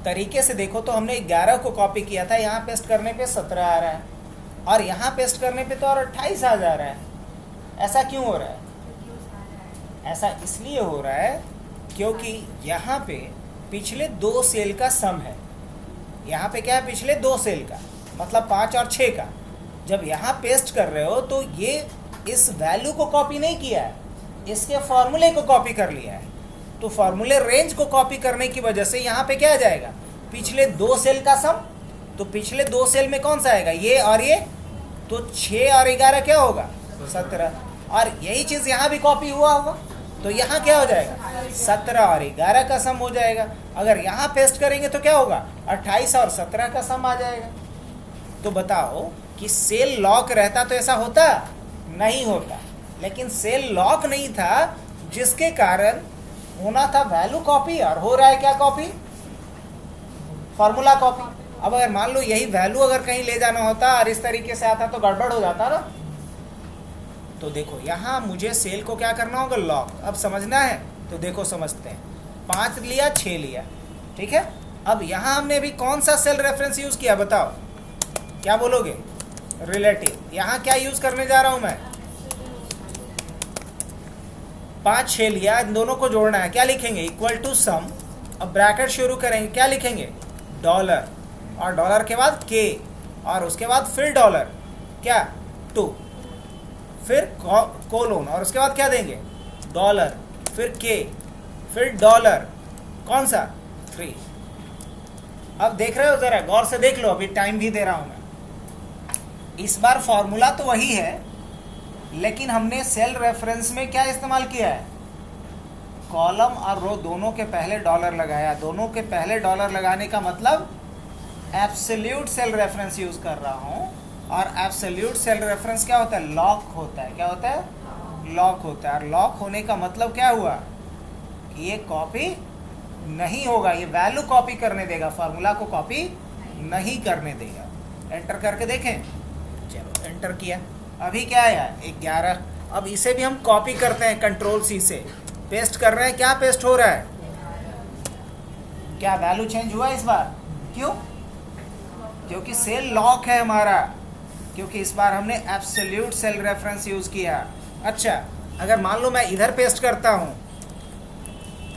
तरीके से देखो तो हमने 11 को कॉपी किया था, यहाँ पेस्ट करने पे 17 आ रहा है, और यहाँ पेस्ट करने पे तो और 28 आ जा रहा है। ऐसा क्यों हो रहा है? ऐसा इसलिए हो रहा है क्योंकि यहाँ पे पिछले 2 सेल का सम है। यहाँ पे क्या है? पिछले 2 सेल का, मतलब 5 और 6 का। जब यहाँ पेस्ट कर रहे हो तो ये इस वैल्यू को कॉपी नहीं किया है, इसके फॉर्मूले को कॉपी कर लिया है। तो फॉर्मूले रेंज को कॉपी करने की वजह से यहाँ पे क्या आ जाएगा? पिछले 2 सेल का सम। तो पिछले 2 सेल में कौन सा आएगा? ये और ये। तो 6 और 11 क्या होगा? 17। और यही चीज़ यहाँ भी कॉपी हुआ होगा, तो यहाँ क्या हो जाएगा? 17 और 11 का सम हो जाएगा। अगर यहाँ पेस्ट करेंगे तो क्या होगा? 28 और 17 का सम आ जाएगा। तो बताओ कि सेल लॉक रहता तो ऐसा होता? नहीं होता। लेकिन सेल लॉक नहीं था, जिसके कारण होना था वैल्यू कॉपी, और हो रहा है क्या कॉपी? Formula copy. अब अगर मान लो यही वैल्यू अगर कहीं ले जाना होता और इस तरीके से आता तो गड़बड़ हो जाता ना। तो देखो यहाँ मुझे सेल को क्या करना होगा? लॉक। अब समझना है तो देखो समझते हैं। 5 लिया, 6 लिया, ठीक है। अब यहाँ हमने अभी कौन सा सेल रेफरेंस यूज़ किया? बताओ, क्या बोलोगे? रिलेटिव। यहाँ क्या यूज़ करने जा रहा हूँ मैं? 5 6 लिया, इन दोनों को जोड़ना है। क्या लिखेंगे? Equal to some. अब ब्रैकेट शुरू करेंगे, क्या लिखेंगे? डॉलर, और डॉलर के बाद के, और उसके बाद फिर डॉलर, क्या? 2। फिर कोलोन, और उसके बाद क्या देंगे, डॉलर, फिर के, फिर डॉलर, कौन सा, 3। अब देख रहे हो, जरा गौर से देख लो, अभी टाइम भी दे रहा हूं मैं। इस बार फॉर्मूला तो वही है, लेकिन हमने सेल रेफरेंस में क्या इस्तेमाल किया है, कॉलम और रो दोनों के पहले डॉलर लगाया। दोनों के पहले डॉलर लगाने का मतलब एब्सोल्यूट सेल रेफरेंस यूज कर रहा हूं, और एब्सोल्यूट सेल रेफरेंस क्या होता है, लॉक होता है। क्या होता है, लॉक होता है। और लॉक होने का मतलब क्या हुआ कि ये कॉपी नहीं होगा, ये वैल्यू कॉपी करने देगा, फार्मूला को कॉपी नहीं करने देगा। एंटर करके देखें, चलो एंटर किया, अभी क्या आया, 11। अब इसे भी हम कॉपी करते हैं, कंट्रोल सी से पेस्ट कर रहे हैं। क्या पेस्ट हो रहा है, क्या वैल्यू चेंज हुआ इस बार, क्यों, क्योंकि सेल लॉक है हमारा, क्योंकि इस बार हमने एब्सोल्यूट सेल रेफरेंस यूज किया। अच्छा, अगर मान लो मैं इधर पेस्ट करता हूं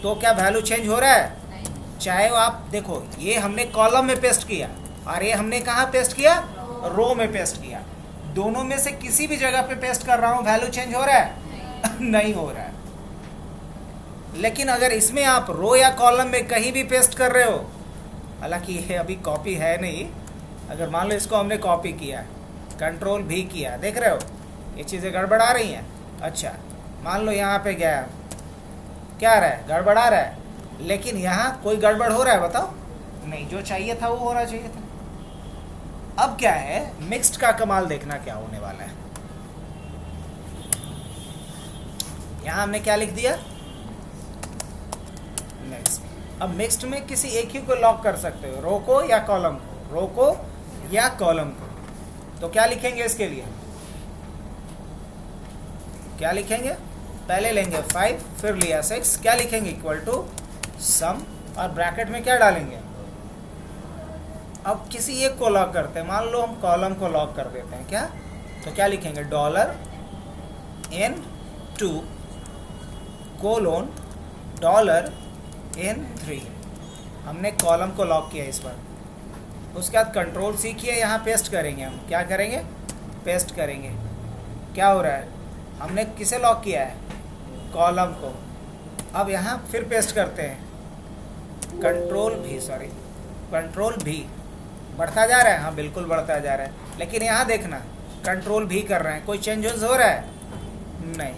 तो क्या वैल्यू चेंज हो रहा है, चाहे वो आप देखो, ये हमने कॉलम में पेस्ट किया और ये हमने कहाँ पेस्ट किया, रो में पेस्ट किया। दोनों में से किसी भी जगह पे पेस्ट कर रहा हूं, वैल्यू चेंज हो रहा है नहीं हो रहा है। लेकिन अगर इसमें आप रो या कॉलम में कहीं भी पेस्ट कर रहे हो, हालांकि ये अभी कॉपी है नहीं, अगर मान लो इसको हमने कॉपी किया, कंट्रोल भी किया, देख रहे हो ये चीज़ें गड़बड़ा रही हैं। अच्छा, मान लो यहाँ पे गया, क्या आ रहा है, गड़बड़ा रहा है, लेकिन यहाँ कोई गड़बड़ हो रहा है, बताओ, नहीं, जो चाहिए था वो होना चाहिए था। अब क्या है, मिक्स्ड का कमाल देखना क्या होने वाला है। यहाँ हमने क्या लिख दिया, मिक्स्ड। अब मिक्स्ड में किसी एक ही को लॉक कर सकते हो, रो को या कॉलम को, रो को या कॉलम को। तो क्या लिखेंगे इसके लिए, क्या लिखेंगे, पहले लेंगे 5, फिर लिया 6, क्या लिखेंगे, इक्वल टू सम, और ब्रैकेट में क्या डालेंगे। अब किसी एक को लॉक करते हैं, मान लो हम कॉलम को लॉक कर देते हैं, क्या, तो क्या लिखेंगे, dollar N2 colon dollar N3। हमने कॉलम को लॉक किया इस बार। उसके बाद कंट्रोल सी किया, यहाँ पेस्ट करेंगे, हम क्या करेंगे, पेस्ट करेंगे। क्या हो रहा है, हमने किसे लॉक किया है, कॉलम को। अब यहाँ फिर पेस्ट करते हैं, कंट्रोल भी बढ़ता जा रहा है, हाँ बिल्कुल बढ़ता जा रहा है, लेकिन यहाँ देखना कंट्रोल भी कर रहे हैं, कोई चेंजेस हो रहा है, नहीं।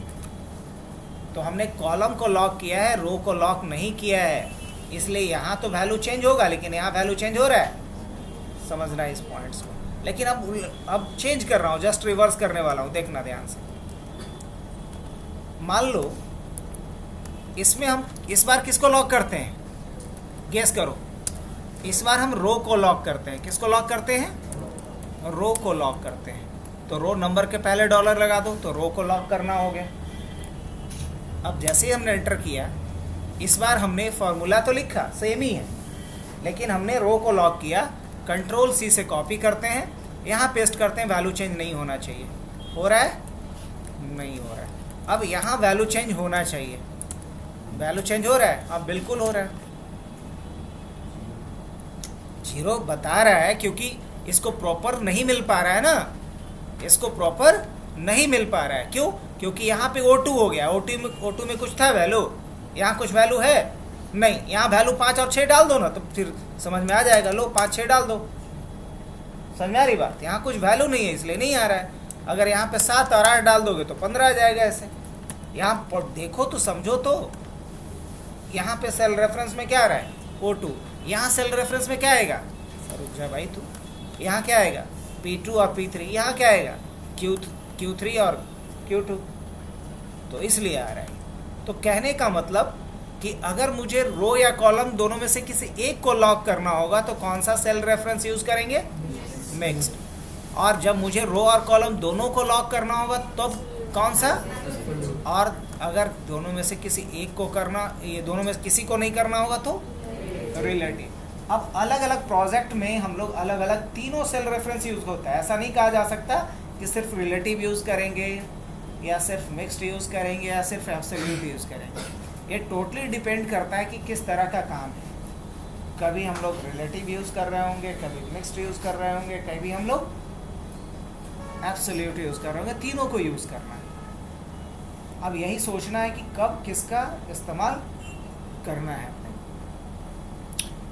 तो हमने कॉलम को लॉक किया है, रो को लॉक नहीं किया है, इसलिए यहाँ तो वैल्यू चेंज होगा, लेकिन यहाँ वैल्यू चेंज हो रहा है। समझना है इस पॉइंट्स को, लेकिन अब चेंज कर रहा हूँ, जस्ट रिवर्स करने वाला हूँ, देखना ध्यान से। मान लो इसमें हम इस बार किसको लॉक करते हैं, गेस करो, इस बार हम रो को लॉक करते हैं। किसको लॉक करते हैं, रो को लॉक करते हैं। तो रो नंबर के पहले डॉलर लगा दो, तो रो को लॉक करना हो गया। अब जैसे ही हमने एंटर किया, इस बार हमने फॉर्मूला तो लिखा सेम ही है, लेकिन हमने रो को लॉक किया, कंट्रोल सी से कॉपी करते हैं, यहाँ पेस्ट करते हैं, वैल्यू चेंज नहीं होना चाहिए। हो रहा है, नहीं हो रहा है। अब यहाँ वैल्यू चेंज होना चाहिए, वैल्यू चेंज हो रहा है, अब बिल्कुल हो रहा है। 0 बता रहा है क्योंकि इसको प्रॉपर नहीं मिल पा रहा है ना, इसको प्रॉपर नहीं मिल पा रहा है। क्यों, क्योंकि यहाँ पे O2 हो गया, O2 में कुछ था वैल्यू, यहाँ कुछ वैल्यू है नहीं, यहाँ वैल्यू 5 और 6 डाल दो ना, तो फिर समझ में आ जाएगा। लो 5 6 डाल दो, समझ में आ रही बात। यहाँ कुछ वैल्यू नहीं है इसलिए नहीं आ रहा है। अगर यहाँ पे 7 और 8 डाल दोगे तो 15 आ जाएगा ऐसे। यहाँ पर देखो तो समझो, तो यहाँ पे सेल रेफरेंस में क्या आ रहा है, O2, यहाँ सेल रेफरेंस में क्या आएगा, रुक जा भाई तू, यहाँ क्या आएगा, P2 और P3, यहाँ क्या आएगा, Q3 और Q2, तो इसलिए आ रहा है। तो कहने का मतलब कि अगर मुझे रो या कॉलम दोनों में से किसी एक को लॉक करना होगा तो कौन सा सेल रेफरेंस यूज करेंगे, मिक्स्ड। और जब मुझे रो और कॉलम दोनों को लॉक करना होगा तो कौन सा, और अगर दोनों में से किसी एक को करना, ये दोनों में से किसी को नहीं करना होगा तो रिलेटिव। अब अलग अलग प्रोजेक्ट में हम लोग अलग अलग तीनों सेल रेफरेंस यूज होता है। ऐसा नहीं कहा जा सकता कि सिर्फ रिलेटिव यूज करेंगे या सिर्फ मिक्स्ड यूज करेंगे या सिर्फ एब्सोल्यूट यूज करेंगे। ये टोटली डिपेंड करता है कि किस तरह का काम है। कभी हम लोग रिलेटिव यूज कर रहे होंगे, कभी मिक्स्ड यूज कर रहे होंगे, कभी हम लोग एब्सोल्यूट यूज़ कर रहे होंगे, तीनों को यूज़ करना है। अब यही सोचना है कि कब किसका इस्तेमाल करना है अपने।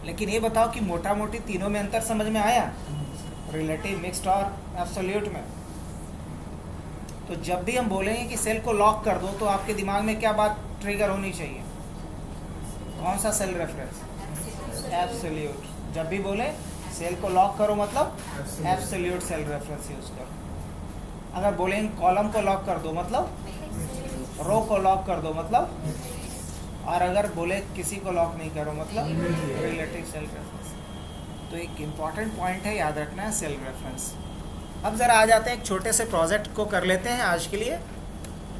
लेकिन ये बताओ कि मोटा मोटी तीनों में अंतर समझ में आया, रिलेटिव, मिक्स्ड और एब्सोल्यूट में। तो जब भी हम बोलेंगे कि सेल को लॉक कर दो तो आपके दिमाग में क्या बात ट्रिगर होनी चाहिए? कौन सा सेल रेफरेंस? एब्सोल्यूट। जब भी बोले सेल को लॉक करो मतलब एब्सोल्यूट सेल रेफरेंस यूज करो। अगर बोलेंगे कॉलम को लॉक कर दो मतलब, रो को लॉक कर दो मतलब, और अगर बोले किसी को लॉक नहीं करो मतलब रिलेटिव सेल रेफरेंस। तो एक इम्पॉर्टेंट पॉइंट है, याद रखना है, सेल रेफरेंस। अब ज़रा आ जाते हैं एक छोटे से प्रोजेक्ट को कर लेते हैं, आज के लिए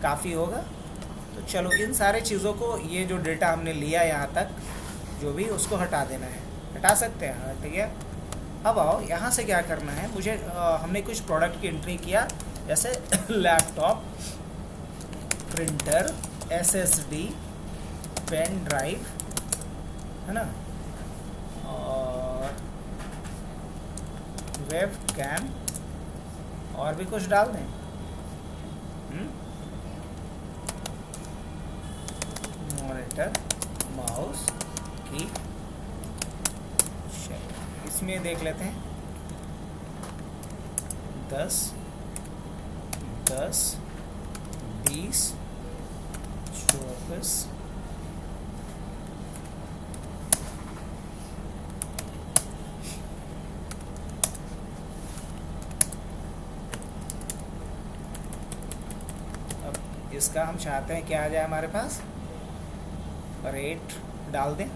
काफ़ी होगा। तो चलो इन सारे चीज़ों को, ये जो डेटा हमने लिया यहाँ तक जो भी, उसको हटा देना है। हटा सकते हैं, हाँ ठीक है। अब आओ यहाँ से क्या करना है मुझे, हमने कुछ प्रोडक्ट की एंट्री किया, जैसे laptop, printer, SSD, pen drive, है ना, और वेब कैम, और भी कुछ डाल दें। मॉनिटर, माउस की, इसमें देख लेते हैं 10, 10, 20, 24, इसका हम चाहते हैं क्या आ जाए हमारे पास, रेट डाल दें।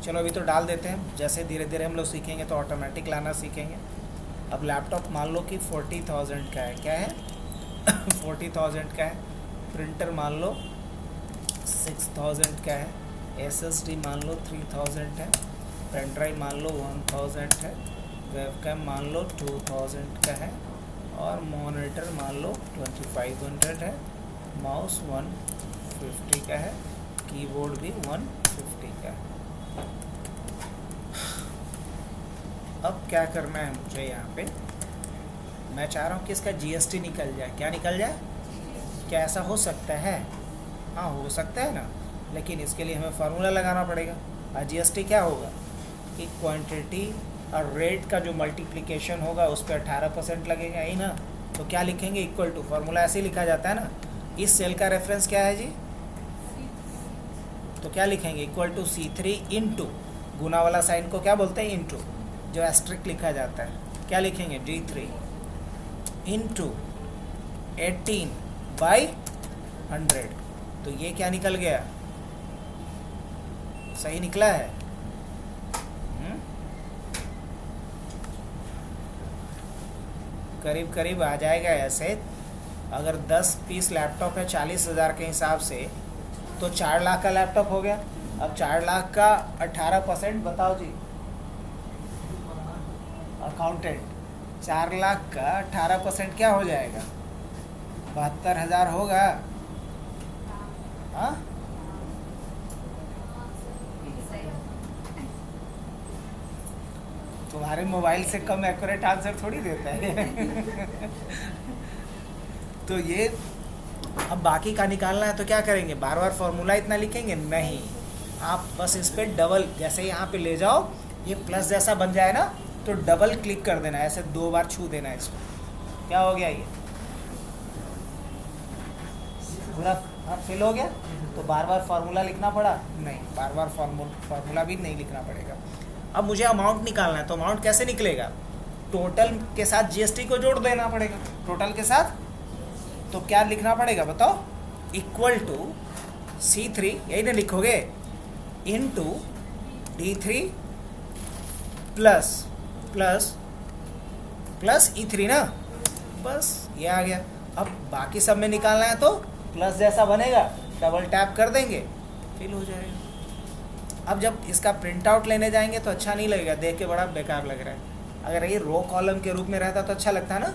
चलो अभी तो डाल देते हैं, जैसे धीरे धीरे हम लोग सीखेंगे तो ऑटोमेटिक लाना सीखेंगे। अब लैपटॉप मान लो कि 40,000 का है, क्या है 40,000 का है। प्रिंटर मान लो 6,000 का है। SSD मान लो 3,000 है। पेन ड्राइव मान लो 1,000 है। वेबकैम मान लो 2,000 का है। और मॉनिटर मान लो 2,500 है। माउस 150 का है। कीबोर्ड भी 150 का है। अब क्या करना है मुझे यहाँ पे, मैं चाह रहा हूँ कि इसका GST निकल जाए। क्या निकल जाए? क्या ऐसा हो सकता है? हाँ हो सकता है ना, लेकिन इसके लिए हमें फार्मूला लगाना पड़ेगा। और GST क्या होगा कि क्वांटिटी और रेट का जो मल्टीप्लिकेशन होगा उस पर 18% लगेगा, यही ना। तो क्या लिखेंगे? इक्वल टू, फार्मूला ऐसे ही लिखा जाता है ना। इस सेल का रेफरेंस क्या है जी? तो क्या लिखेंगे? इक्वल टू C3 इंटू, गुना वाला साइन को क्या बोलते हैं? इंटू, जो एस्ट्रिक लिखा जाता है। क्या लिखेंगे? D3 into 18/100। तो ये क्या निकल गया? सही निकला है। करीब करीब आ जाएगा ऐसे। अगर 10 पीस लैपटॉप है 40,000 के हिसाब से, तो 4 लाख का लैपटॉप हो गया। अब 4 लाख का 18% बताओ जी, अकाउंटेंट। 4 लाख का 18% क्या हो जाएगा? 72,000 होगा। हाँ, तुम्हारे मोबाइल से कम एक्यूरेट आंसर थोड़ी देता है। तो ये अब बाकी का निकालना है तो क्या करेंगे? बार बार फॉर्मूला इतना लिखेंगे नहीं, आप बस इस पर डबल, जैसे यहाँ पे ले जाओ, ये प्लस जैसा बन जाए ना, तो डबल क्लिक कर देना, ऐसे 2 बार छू देना है इसको। क्या हो गया? ये पूरा फिल हो गया। तो बार बार फार्मूला लिखना पड़ा? नहीं, बार बार फार्मूला भी नहीं लिखना पड़ेगा। अब मुझे अमाउंट निकालना है, तो अमाउंट कैसे निकलेगा? टोटल के साथ GST को जोड़ देना पड़ेगा, टोटल के साथ। तो क्या लिखना पड़ेगा बताओ? इक्वल टू C3, यही ना लिखोगे, into D3 plus plus plus E3 ना, बस ये आ गया। अब बाकी सब में निकालना है तो प्लस जैसा बनेगा, डबल टैप कर देंगे, फिल हो जाएगा। अब जब इसका प्रिंट आउट लेने जाएंगे तो अच्छा नहीं लगेगा, देख के बड़ा बेकार लग रहा है। अगर ये रो कॉलम के रूप में रहता तो अच्छा लगता ना।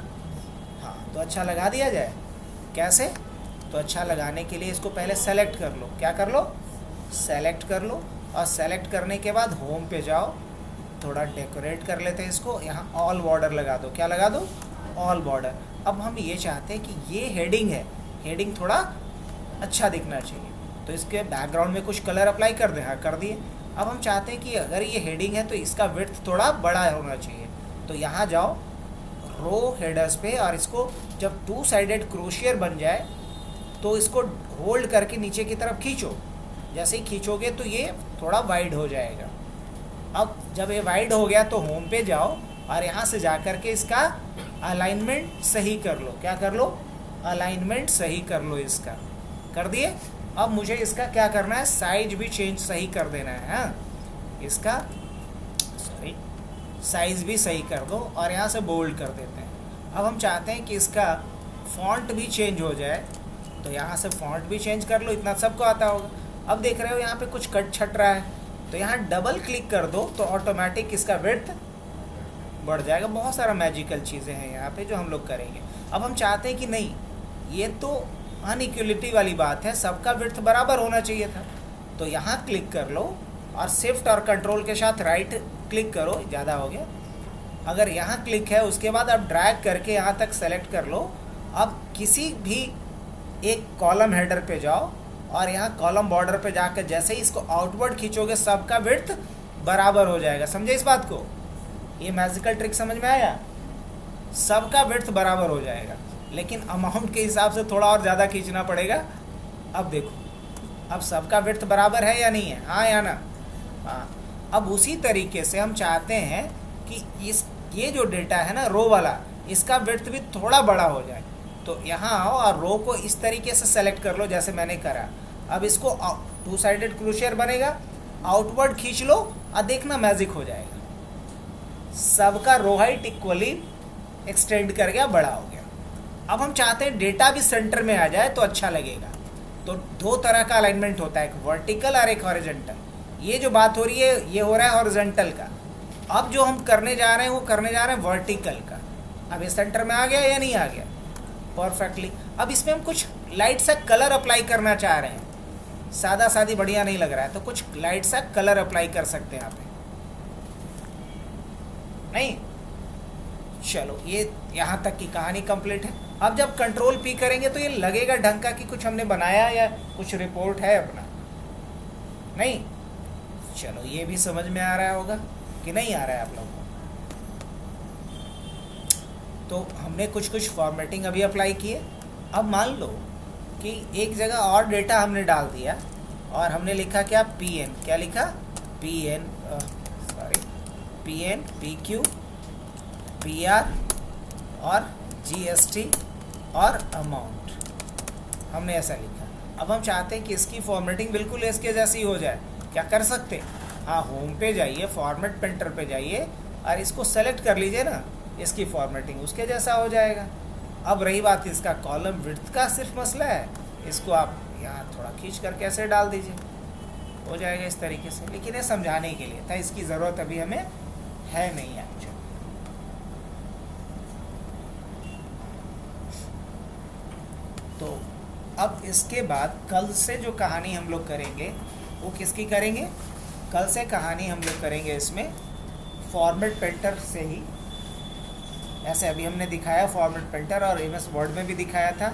हाँ, तो अच्छा लगा दिया जाए। कैसे? तो अच्छा लगाने के लिए इसको पहले सेलेक्ट कर लो। क्या कर लो? सेलेक्ट कर लो। और सेलेक्ट करने के बाद होम पे जाओ, थोड़ा डेकोरेट कर लेते हैं इसको। यहाँ ऑल बॉर्डर लगा दो। क्या लगा दो? All border. अब हम ये चाहते हैं कि ये हेडिंग है, हेडिंग थोड़ा अच्छा दिखना चाहिए, तो इसके बैकग्राउंड में कुछ कलर अप्लाई कर दें। हाँ, कर दिए। अब हम चाहते हैं कि अगर ये हेडिंग है तो इसका विड्थ थोड़ा बड़ा होना चाहिए, तो यहाँ जाओ रो हेडर्स पे, और इसको जब 2 साइडेड क्रोशियर बन जाए तो इसको होल्ड करके नीचे की तरफ खींचो। जैसे ही खींचोगे तो ये थोड़ा वाइड हो जाएगा। अब जब ये वाइड हो गया तो होम पे जाओ और यहाँ से जा कर के इसका अलाइनमेंट सही कर लो। क्या कर लो? अलाइनमेंट सही कर लो। इसका कर दिए। अब मुझे इसका क्या करना है, साइज भी चेंज सही कर देना है। हाँ, इसका सॉरी साइज भी सही कर दो और यहाँ से बोल्ड कर देते हैं। अब हम चाहते हैं कि इसका फॉन्ट भी चेंज हो जाए, तो यहाँ से फॉन्ट भी चेंज कर लो। इतना सबको आता होगा। अब देख रहे हो यहाँ पे कुछ कट छट रहा है, तो यहाँ डबल क्लिक कर दो तो ऑटोमेटिक इसका विड्थ बढ़ जाएगा। बहुत सारा मैजिकल चीज़ें हैं यहाँ पे जो हम लोग करेंगे। अब हम चाहते हैं कि नहीं, ये तो अनइक्वलिटी वाली बात है, सबका विड्थ बराबर होना चाहिए था। तो यहाँ क्लिक कर लो और शिफ्ट और कंट्रोल के साथ राइट क्लिक करो। ज़्यादा हो गया। अगर यहाँ क्लिक है, उसके बाद आप ड्रैग करके यहाँ तक सेलेक्ट कर लो। अब किसी भी एक कॉलम हेडर पे जाओ और यहाँ कॉलम बॉर्डर पे जाकर जैसे ही इसको आउटवर्ड खींचोगे, सबका विड्थ बराबर हो जाएगा। समझे इस बात को? ये मैजिकल ट्रिक समझ में आया? सबका विड्थ बराबर हो जाएगा, लेकिन अमाउंट के हिसाब से थोड़ा और ज़्यादा खींचना पड़ेगा। अब देखो, अब सबका विड्थ बराबर है या नहीं है? हाँ या ना? हाँ। अब उसी तरीके से हम चाहते हैं कि ये जो डेटा है ना, रो वाला, इसका विड्थ भी थोड़ा बड़ा हो जाए। तो यहाँ आओ और रो को इस तरीके से सेलेक्ट कर लो जैसे मैंने करा। अब इसको 2 साइडेड क्रोशियर बनेगा, आउटवर्ड खींच लो और देखना मैजिक हो जाएगा। सबका रो हाइट इक्वली एक्सटेंड कर गया, बड़ा हो गया। अब हम चाहते हैं डेटा भी सेंटर में आ जाए तो अच्छा लगेगा। तो 2 तरह का अलाइनमेंट होता है, एक वर्टिकल और एक हॉरिजॉन्टल। ये जो बात हो रही है, ये हो रहा है हॉरिजॉन्टल का। अब जो हम करने जा रहे हैं वो करने जा रहे हैं वर्टिकल का। अब ये सेंटर में आ गया या नहीं आ गया? परफेक्टली। अब इसमें हम कुछ लाइट सा कलर अप्लाई करना चाह रहे हैं। सादा सादी बढ़िया नहीं लग रहा है, तो कुछ लाइट सा कलर अप्लाई कर सकते हैं यहाँ पे। नहीं, चलो ये यहाँ तक की कहानी कंप्लीट है। अब जब कंट्रोल पी करेंगे तो ये लगेगा ढंग का कि कुछ हमने बनाया या कुछ रिपोर्ट है अपना। नहीं, चलो ये भी समझ में आ रहा होगा कि नहीं आ रहा है आप लोगों को? तो हमने कुछ फॉर्मेटिंग अभी अप्लाई किए। अब मान लो कि एक जगह और डेटा हमने डाल दिया और हमने लिखा क्या, PN। क्या लिखा? PN, PN, PQ, PR और GST और अमाउंट, हमने ऐसा लिखा। अब हम चाहते हैं कि इसकी फॉर्मेटिंग बिल्कुल इसके जैसी हो जाए। क्या कर सकते हैं? हाँ, होम पे जाइए, फॉर्मेट पेंटर पे जाइए और इसको सेलेक्ट कर लीजिए ना, इसकी फॉर्मेटिंग उसके जैसा हो जाएगा। अब रही बात इसका कॉलम विड्थ का सिर्फ मसला है, इसको आप यहाँ थोड़ा खींच कर कैसे डाल दीजिए, हो जाएगा इस तरीके से। लेकिन ये समझाने के लिए था, इसकी ज़रूरत अभी हमें है नहीं एक्चुअली। तो अब इसके बाद कल से जो कहानी हम लोग करेंगे वो किसकी करेंगे? कल से कहानी हम लोग करेंगे इसमें फॉर्मेट पेंटर से ही। ऐसे अभी हमने दिखाया फॉर्मेट पेंटर और MS वर्ड में भी दिखाया था।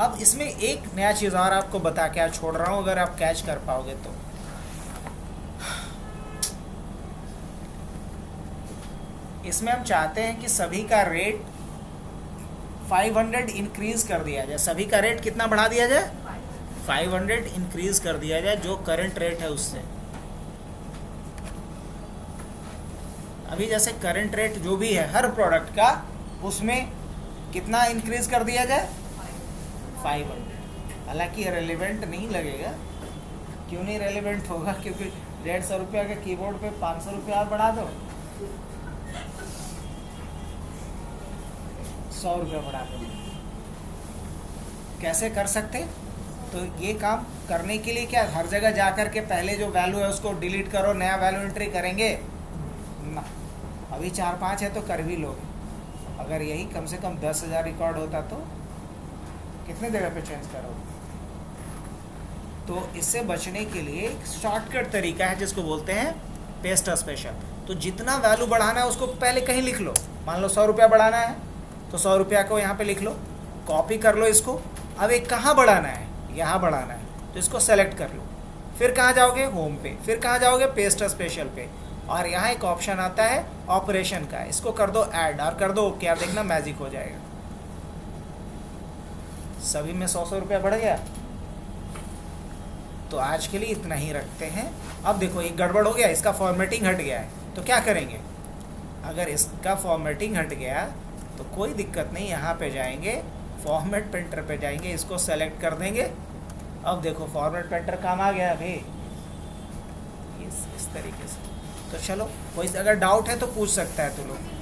अब इसमें एक नया चीज़ और आपको बता के छोड़ रहा हूँ, अगर आप कैच कर पाओगे तो। इसमें हम चाहते हैं कि सभी का रेट 500 इंक्रीज कर दिया जाए। सभी का रेट कितना बढ़ा दिया जाए? 500 इंक्रीज कर दिया जाए, जो करंट रेट है उससे। अभी जैसे करंट रेट जो भी है हर प्रोडक्ट का, उसमें कितना इंक्रीज कर दिया जाए? 500। हालांकि रेलिवेंट नहीं लगेगा। क्यों नहीं रेलिवेंट होगा? क्योंकि 150 रुपया के कीबोर्ड पे 500 रुपया और बढ़ा दो, 100 रुपया बढ़ा दो। कैसे कर सकते? तो ये काम करने के लिए क्या हर जगह जाकर के पहले जो वैल्यू है उसको डिलीट करो, नया वैल्यू एंट्री करेंगे ना। अभी 4-5 है तो कर भी लोगे। अगर यही कम से कम 10,000 रिकॉर्ड होता तो कितने जगह पे चेंज करोगे? तो इससे बचने के लिए एक शॉर्टकट तरीका है जिसको बोलते हैं पेस्ट स्पेशल। तो जितना वैल्यू बढ़ाना है उसको पहले कहीं लिख लो। मान लो 100 रुपया बढ़ाना है तो 100 रुपया को यहाँ पे लिख लो, कॉपी कर लो इसको। अब एक कहाँ बढ़ाना है, यहाँ बढ़ाना है, तो इसको सेलेक्ट कर लो। फिर कहाँ जाओगे, होम पे, फिर कहाँ जाओगे, पेस्ट स्पेशल पे, और यहाँ एक ऑप्शन आता है ऑपरेशन का, इसको कर दो ऐड और कर दो क्या, देखना मैजिक हो जाएगा। सभी में 100 रुपया बढ़ गया। तो आज के लिए इतना ही रखते हैं। अब देखो एक गड़बड़ हो गया, इसका फॉर्मेटिंग हट गया है, तो क्या करेंगे, अगर इसका फॉर्मेटिंग हट गया तो कोई दिक्कत नहीं, यहाँ पे जाएंगे फॉर्मेट प्रिंटर पे जाएंगे, इसको सेलेक्ट कर देंगे। अब देखो फॉर्मेट प्रिंटर काम आ गया अभी इस तरीके से। तो चलो कोई अगर डाउट है तो पूछ सकता है तो लोग।